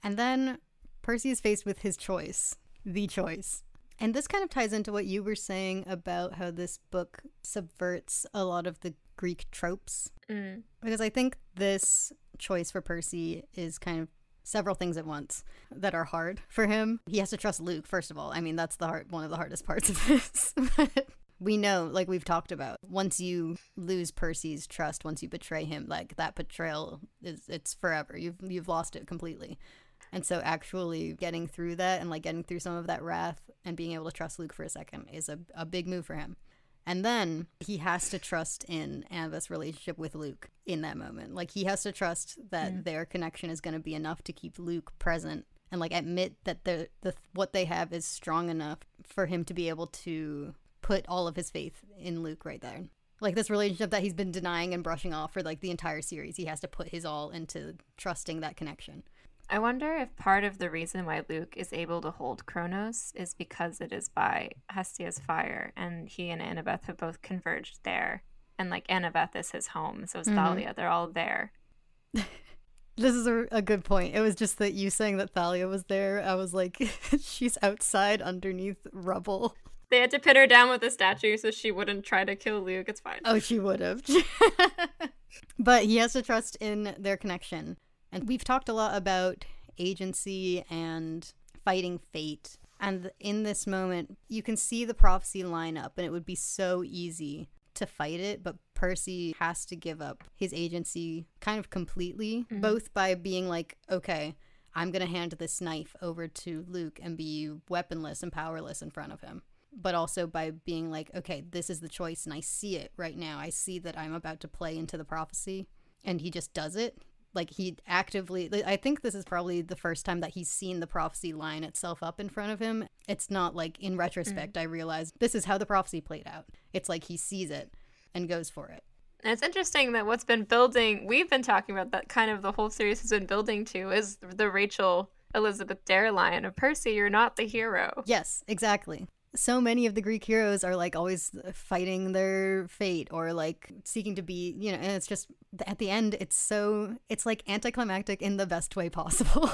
And then Percy is faced with his choice, the choice. And this kind of ties into what you were saying about how this book subverts a lot of the Greek tropes. Because I think this choice for Percy is kind of several things at once that are hard for him. He has to trust Luke, first of all. I mean, that's one of the hardest parts of this. But we know, like we've talked about, once you lose Percy's trust, once you betray him, like that betrayal it's forever. You've lost it completely. And so actually getting through that and like getting through some of that wrath and being able to trust Luke for a second is a big move for him. And then he has to trust in Annabeth's relationship with Luke in that moment. Like he has to trust that their connection is going to be enough to keep Luke present and like admit that the what they have is strong enough for him to be able to put all of his faith in Luke right there. Like this relationship that he's been denying and brushing off for like the entire series, he has to put his all into trusting that connection. I wonder if part of the reason why Luke is able to hold Kronos is because it is by Hestia's fire, and he and Annabeth have both converged there. And like Annabeth is his home, so is Thalia. They're all there. This is a good point. It was just that you saying that Thalia was there, I was like, she's outside underneath rubble. They had to pin her down with a statue so she wouldn't try to kill Luke. It's fine. Oh, she would have. But he has to trust in their connection. And we've talked a lot about agency and fighting fate. And in this moment, you can see the prophecy line up, and it would be so easy to fight it, but Percy has to give up his agency kind of completely, both by being like, okay, I'm going to hand this knife over to Luke and be weaponless and powerless in front of him. But also by being like, okay, this is the choice and I see it right now. I see that I'm about to play into the prophecy. And he just does it. Like, he actively, I think this is probably the first time that he's seen the prophecy line itself up in front of him. It's not like, in retrospect, I realized this is how the prophecy played out. It's like he sees it and goes for it. And it's interesting that what's been building, we've been talking about that kind of the whole series has been building to, is the Rachel Elizabeth Dare line of Percy, you're not the hero. Yes, exactly. So many of the Greek heroes are like always fighting their fate or like seeking to be, you know, and it's just at the end, it's like anticlimactic in the best way possible,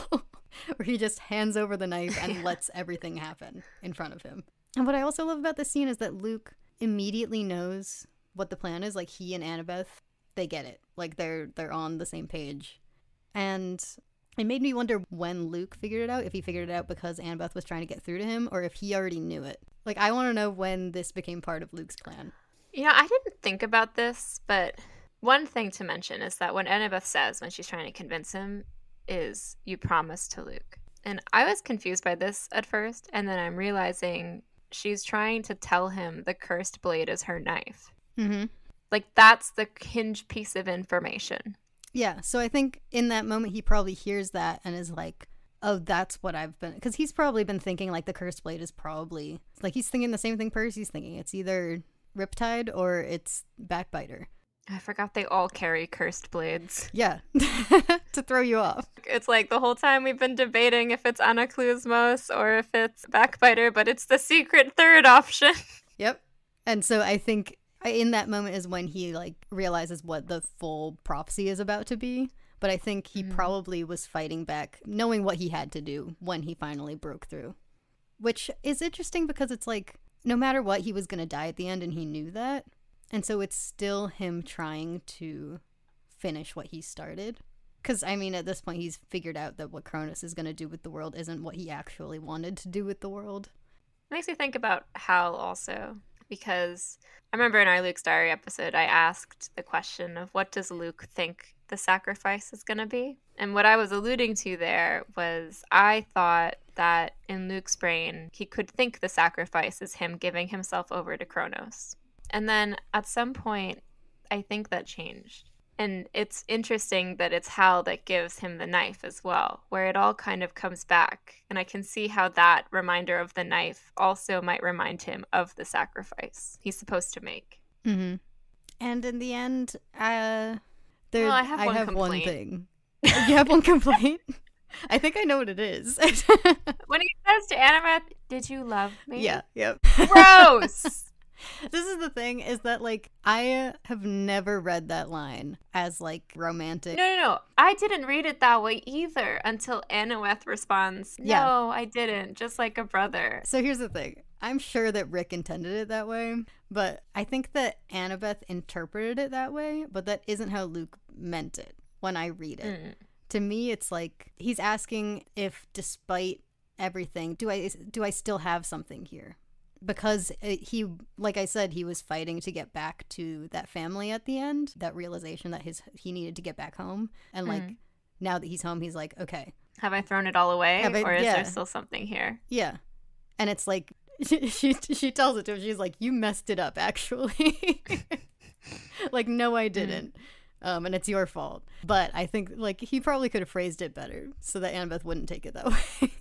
where he just hands over the knife and lets everything happen in front of him. And what I also love about this scene is that Luke immediately knows what the plan is. Like, he and Annabeth, they get it. Like, they're on the same page. And it made me wonder when Luke figured it out, if he figured it out because Annabeth was trying to get through to him, or if he already knew it. Like, I want to know when this became part of Luke's plan. You know, I didn't think about this, but one thing to mention is that when Annabeth says, when she's trying to convince him, is, you promised to Luke. And I was confused by this at first, and then I'm realizing she's trying to tell him the cursed blade is her knife. Mm-hmm. Like, that's the hinge piece of information. Yeah, so I think in that moment he probably hears that and is like, oh, that's what I've been... Because he's probably been thinking, like, the cursed blade is probably... Like, he's thinking the same thing Percy's thinking. It's either Riptide or it's Backbiter. I forgot they all carry cursed blades. Yeah, to throw you off. It's like the whole time we've been debating if it's Anaklusmos or if it's Backbiter, but it's the secret third option. Yep. And so I think in that moment is when he, like, realizes what the full prophecy is about to be. But I think he probably was fighting back, knowing what he had to do when he finally broke through. Which is interesting because it's like, no matter what, he was going to die at the end and he knew that. And so it's still him trying to finish what he started. Because, I mean, at this point, he's figured out that what Cronus is going to do with the world isn't what he actually wanted to do with the world. It makes me think about Hal also. Because I remember in our Luke's Diary episode, I asked the question of what does Luke think the sacrifice is going to be? And what I was alluding to there was I thought that in Luke's brain, he could think the sacrifice is him giving himself over to Kronos. And then at some point, I think that changed. And it's interesting that it's Hal that gives him the knife as well, where it all kind of comes back. And I can see how that reminder of the knife also might remind him of the sacrifice he's supposed to make. Mm-hmm. And in the end, I have one thing. You have one complaint? I think I know what it is. When he says to Annabeth, "Did you love me?" Yeah, yep. Gross! This is the thing, is that, like, I have never read that line as, like, romantic. No. I didn't read it that way either until Annabeth responds, "No, Yeah. I didn't, just like a brother." So here's the thing. I'm sure that Rick intended it that way, but I think that Annabeth interpreted it that way, but that isn't how Luke meant it when I read it. To me, it's like he's asking if, despite everything, do I still have something here? Because he, like I said, he was fighting to get back to that family at the end, that realization that he needed to get back home. And, like, now that he's home, he's like, okay. Have I thrown it all away? Or is yeah. there still something here? Yeah. And it's like, she tells it to him. She's like, you messed it up, actually. Like, no, I didn't. And it's your fault. But I think, like, he probably could have phrased it better so that Annabeth wouldn't take it that way.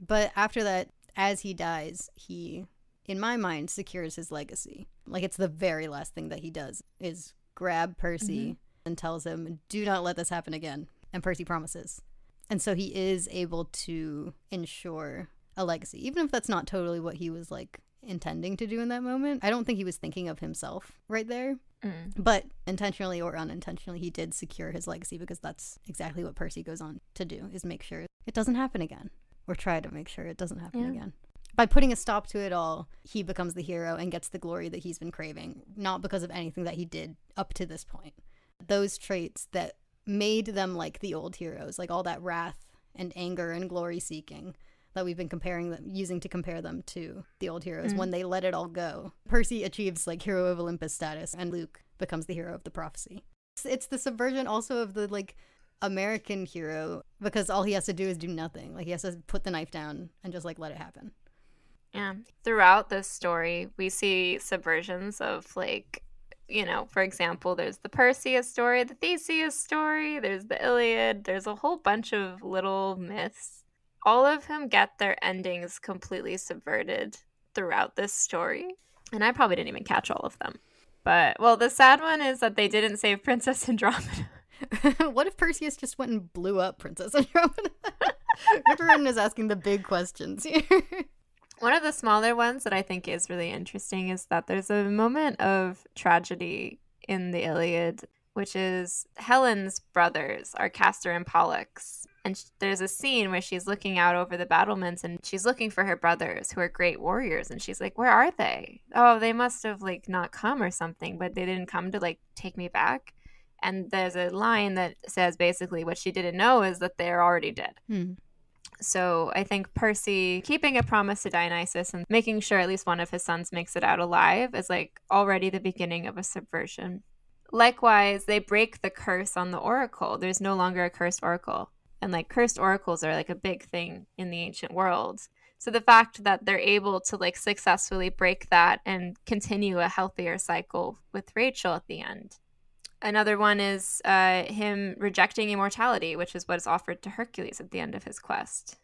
But after that, as he dies, he, in my mind, secures his legacy. Like, it's the very last thing that he does is grab Percy and tells him, do not let this happen again. And Percy promises. And so he is able to ensure a legacy, even if that's not totally what he was, like, intending to do in that moment. I don't think he was thinking of himself right there. But intentionally or unintentionally, he did secure his legacy, because that's exactly what Percy goes on to do, is make sure it doesn't happen again. Or try to make sure it doesn't happen again. By putting a stop to it all, he becomes the hero and gets the glory that he's been craving, not because of anything that he did up to this point. Those traits that made them like the old heroes, like all that wrath and anger and glory seeking that we've been using to compare them to the old heroes, when they let it all go. Percy achieves like hero of Olympus status, and Luke becomes the hero of the prophecy. It's the subversion also of the like American hero, because all he has to do is do nothing. Like he has to put the knife down and just like let it happen. Yeah. Throughout this story, we see subversions of like, you know, for example, there's the Perseus story, the Theseus story, there's the Iliad, there's a whole bunch of little myths. All of them get their endings completely subverted throughout this story. And I probably didn't even catch all of them. But, well, the sad one is that they didn't save Princess Andromeda. What if Perseus just went and blew up Princess Andromeda? Rick Riordan is asking the big questions here. One of the smaller ones that I think is really interesting is that there's a moment of tragedy in the Iliad, which is Helen's brothers are Castor and Pollux. And there's a scene where she's looking out over the battlements and she's looking for her brothers who are great warriors. And she's like, where are they? Oh, they must have like not come or something, but they didn't come to like take me back. And there's a line that says basically what she didn't know is that they're already dead. So I think Percy keeping a promise to Dionysus and making sure at least one of his sons makes it out alive is like already the beginning of a subversion. Likewise, they break the curse on the oracle. There's no longer a cursed oracle. And like cursed oracles are like a big thing in the ancient world. So the fact that they're able to like successfully break that and continue a healthier cycle with Rachel at the end. Another one is him rejecting immortality, which is what is offered to Hercules at the end of his quest.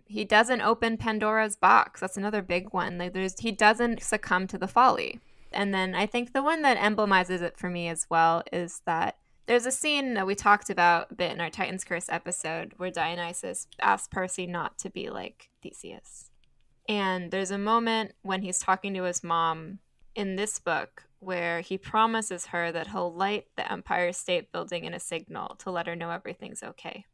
He doesn't open Pandora's box. That's another big one. Like he doesn't succumb to the folly. And then I think the one that emblemizes it for me as well is that there's a scene that we talked about a bit in our Titan's Curse episode where Dionysus asks Percy not to be like Theseus. And there's a moment when he's talking to his mom in this book where he promises her that he'll light the Empire State Building in a signal to let her know everything's okay.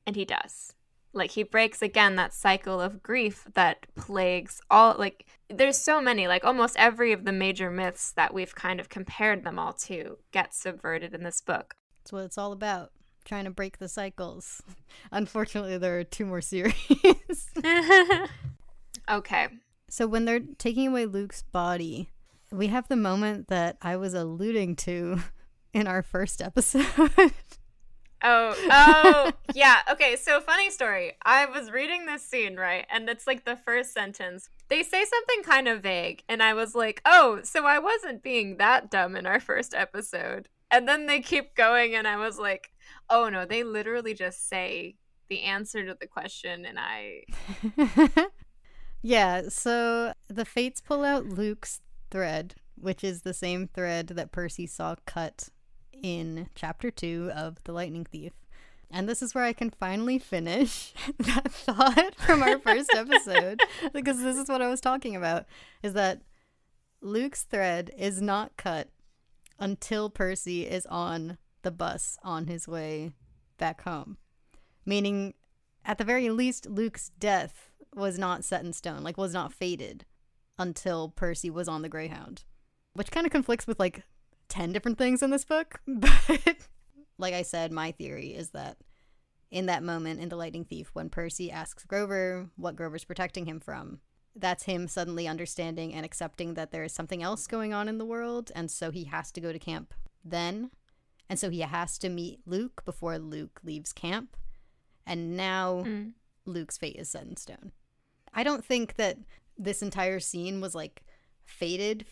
And he does. Like, he breaks, again, that cycle of grief that plagues all, like, there's so many, like, almost every of the major myths that we've kind of compared them all to gets subverted in this book. That's what it's all about, trying to break the cycles. Unfortunately, there are 2 more series. Okay. So when they're taking away Luke's body, we have the moment that I was alluding to in our first episode. Oh, yeah. Okay, so funny story. I was reading this scene, right? And it's like the first sentence. They say something kind of vague, and I was like, oh, so I wasn't being that dumb in our first episode. And then they keep going, and I was like, oh no, they literally just say the answer to the question, and I... Yeah, so the Fates pull out Luke's thread, which is the same thread that Percy saw cut in chapter 2 of The Lightning Thief. And this is where I can finally finish that thought from our first episode, because this is what I was talking about, is that Luke's thread is not cut until Percy is on the bus on his way back home. Meaning, at the very least, Luke's death was not set in stone, like was not fated until Percy was on the Greyhound. Which kind of conflicts with like 10 different things in this book, but like I said, my theory is that in that moment in The Lightning Thief, when Percy asks Grover what Grover's protecting him from, that's him suddenly understanding and accepting that there is something else going on in the world, and so he has to go to camp then, and so he has to meet Luke before Luke leaves camp, and now Luke's fate is set in stone. I don't think that this entire scene was like fated.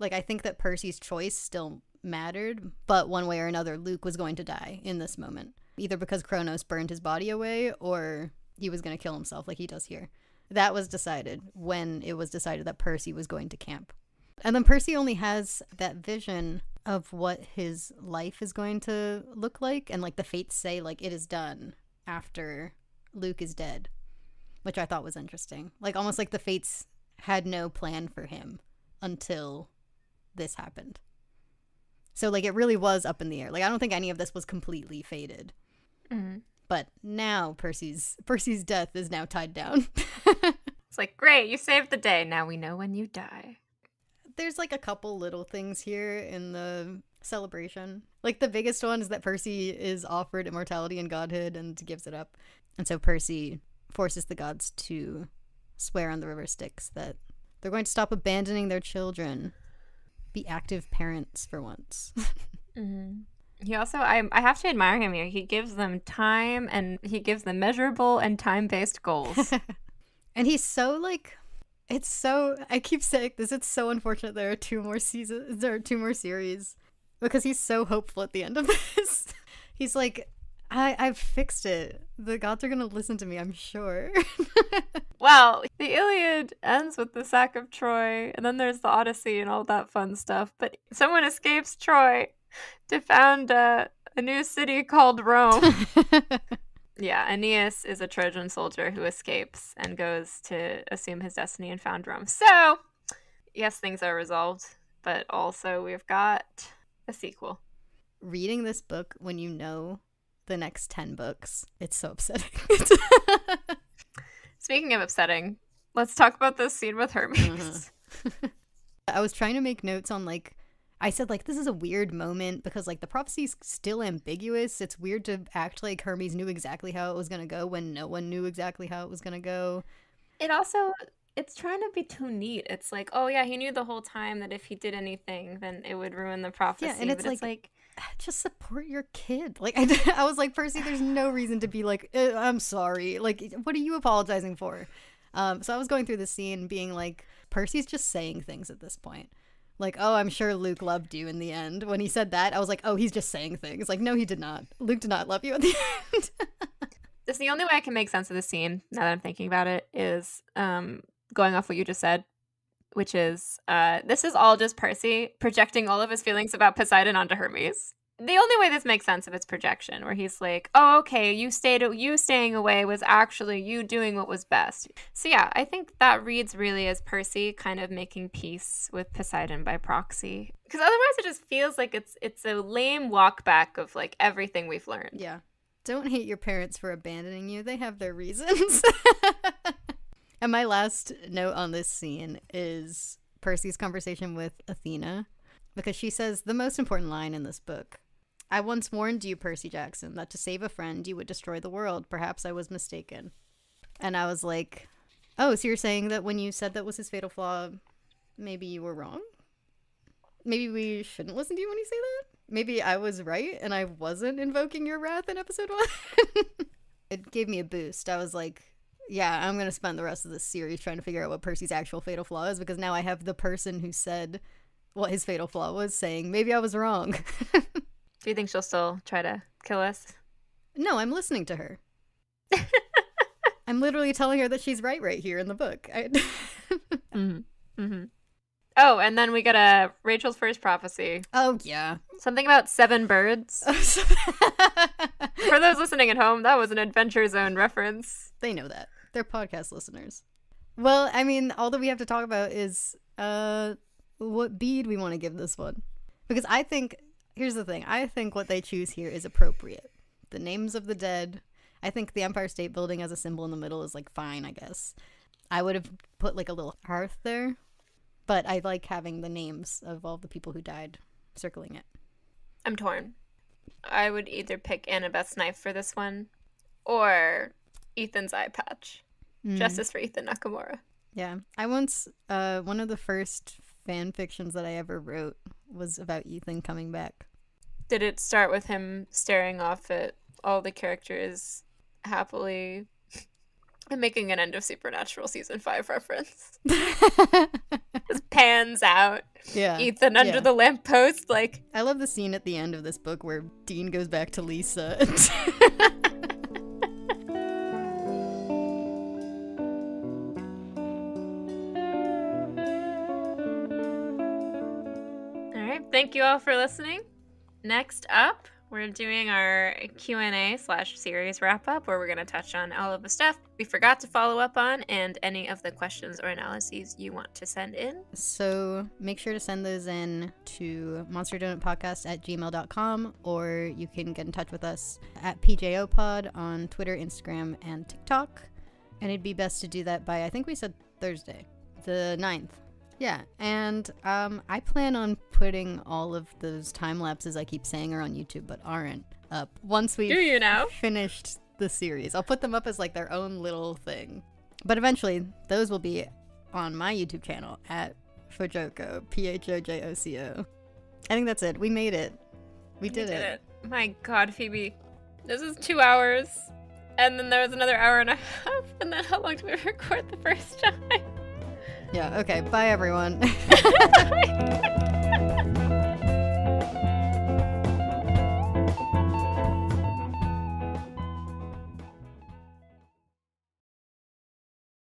Like, I think that Percy's choice still mattered, but one way or another, Luke was going to die in this moment. Either because Kronos burned his body away, or he was going to kill himself like he does here. That was decided when it was decided that Percy was going to camp. And then Percy only has that vision of what his life is going to look like, and like the fates say, like, it is done after Luke is dead, which I thought was interesting. Like, almost like the fates had no plan for him until this happened. So like it really was up in the air. Like, I don't think any of this was completely fated. But now Percy's death is now tied down. It's like, great, you saved the day. Now we know when you die. There's like a couple little things here in the celebration. Like the biggest one is that Percy is offered immortality and godhood and gives it up. And so Percy forces the gods to swear on the river Styx that they're going to stop abandoning their children. Be active parents for once. Mm-hmm. He also, I have to admire him here. He gives them time, and he gives them measurable and time-based goals. And he's so like, it's so, I keep saying this, it's so unfortunate there are 2 more seasons, there are 2 more series, because he's so hopeful at the end of this. He's like, I've fixed it. The gods are going to listen to me, I'm sure. Well, the Iliad ends with the sack of Troy, and then there's the Odyssey and all that fun stuff. But someone escapes Troy to found a new city called Rome. Yeah, Aeneas is a Trojan soldier who escapes and goes to assume his destiny and found Rome. So, yes, things are resolved, but also we've got a sequel. Reading this book when you know the next 10 books, it's so upsetting. Speaking of upsetting, let's talk about this scene with Hermes. I was trying to make notes on, like, I said, like, this is a weird moment because, like, the prophecy's still ambiguous. It's weird to act like Hermes knew exactly how it was going to go when no one knew exactly how it was going to go. It's trying to be too neat. It's like, oh, yeah, he knew the whole time that if he did anything, then it would ruin the prophecy. Yeah, and it's like just support your kid. Like, I was like, Percy, there's no reason to be like, I'm sorry. Like, what are you apologizing for? So I was going through the scene being like, Percy's just saying things at this point. Like, oh, I'm sure Luke loved you in the end. When he said that, I was like, oh, he's just saying things. Like, no, he did not. Luke did not love you at the end. It's the only way I can make sense of the scene, now that I'm thinking about it, is going off what you just said, which is this is all just Percy projecting all of his feelings about Poseidon onto Hermes. The only way this makes sense of it's projection, where he's like, oh, okay, you staying away was actually you doing what was best. So yeah, I think that reads really as Percy kind of making peace with Poseidon by proxy. Because otherwise it just feels like it's a lame walk back of like everything we've learned. Yeah. Don't hate your parents for abandoning you. They have their reasons. And my last note on this scene is Percy's conversation with Athena, because she says the most important line in this book. I once warned you, Percy Jackson, that to save a friend, you would destroy the world. Perhaps I was mistaken. And I was like, oh, so you're saying that when you said that was his fatal flaw, maybe you were wrong? Maybe we shouldn't listen to you when you say that? Maybe I was right and I wasn't invoking your wrath in episode 1? It gave me a boost. I was like, yeah, I'm going to spend the rest of this series trying to figure out what Percy's actual fatal flaw is, because now I have the person who said what his fatal flaw was saying, maybe I was wrong. Do you think she'll still try to kill us? No, I'm listening to her. I'm literally telling her that she's right here in the book. Mm-hmm. Mm-hmm. Oh, and then we get Rachel's first prophecy. Oh, yeah. Something about 7 birds. For those listening at home, that was an Adventure Zone reference. They know that. They're podcast listeners. Well, I mean, all that we have to talk about is what bead we want to give this one. Because I think, here's the thing, I think what they choose here is appropriate. The names of the dead. I think the Empire State Building as a symbol in the middle is, like, fine, I guess. I would have put, like, a little hearth there. But I like having the names of all the people who died circling it. I'm torn. I would either pick Annabeth's knife for this one or Ethan's eye patch. Justice for Ethan Nakamura. Yeah. I once, one of the first fan fictions that I ever wrote was about Ethan coming back. Did it start with him staring off at all the characters happily and making an End of Supernatural season 5 reference? Just pans out. Yeah. Ethan under the lamppost, like. I love the scene at the end of this book where Dean goes back to Lisa. All right, thank you all for listening. Next up, we're doing our Q&A/series wrap-up, where we're going to touch on all of the stuff we forgot to follow up on and any of the questions or analyses you want to send in. So make sure to send those in to monsterdonutpodcast@gmail.com, or you can get in touch with us at PJOpod on Twitter, Instagram, and TikTok. And it'd be best to do that by, I think we said Thursday, the 9th. Yeah, and I plan on putting all of those time lapses I keep saying are on YouTube but aren't up once we've finished the series. I'll put them up as like their own little thing. But eventually, those will be on my YouTube channel at Phojoko, Phojoco. I think that's it. We made it. We did it. My God, Phoebe. This is 2 hours. And then there was another hour and a half. And then how long did we record the first time? Yeah, okay. Bye, everyone. Bye.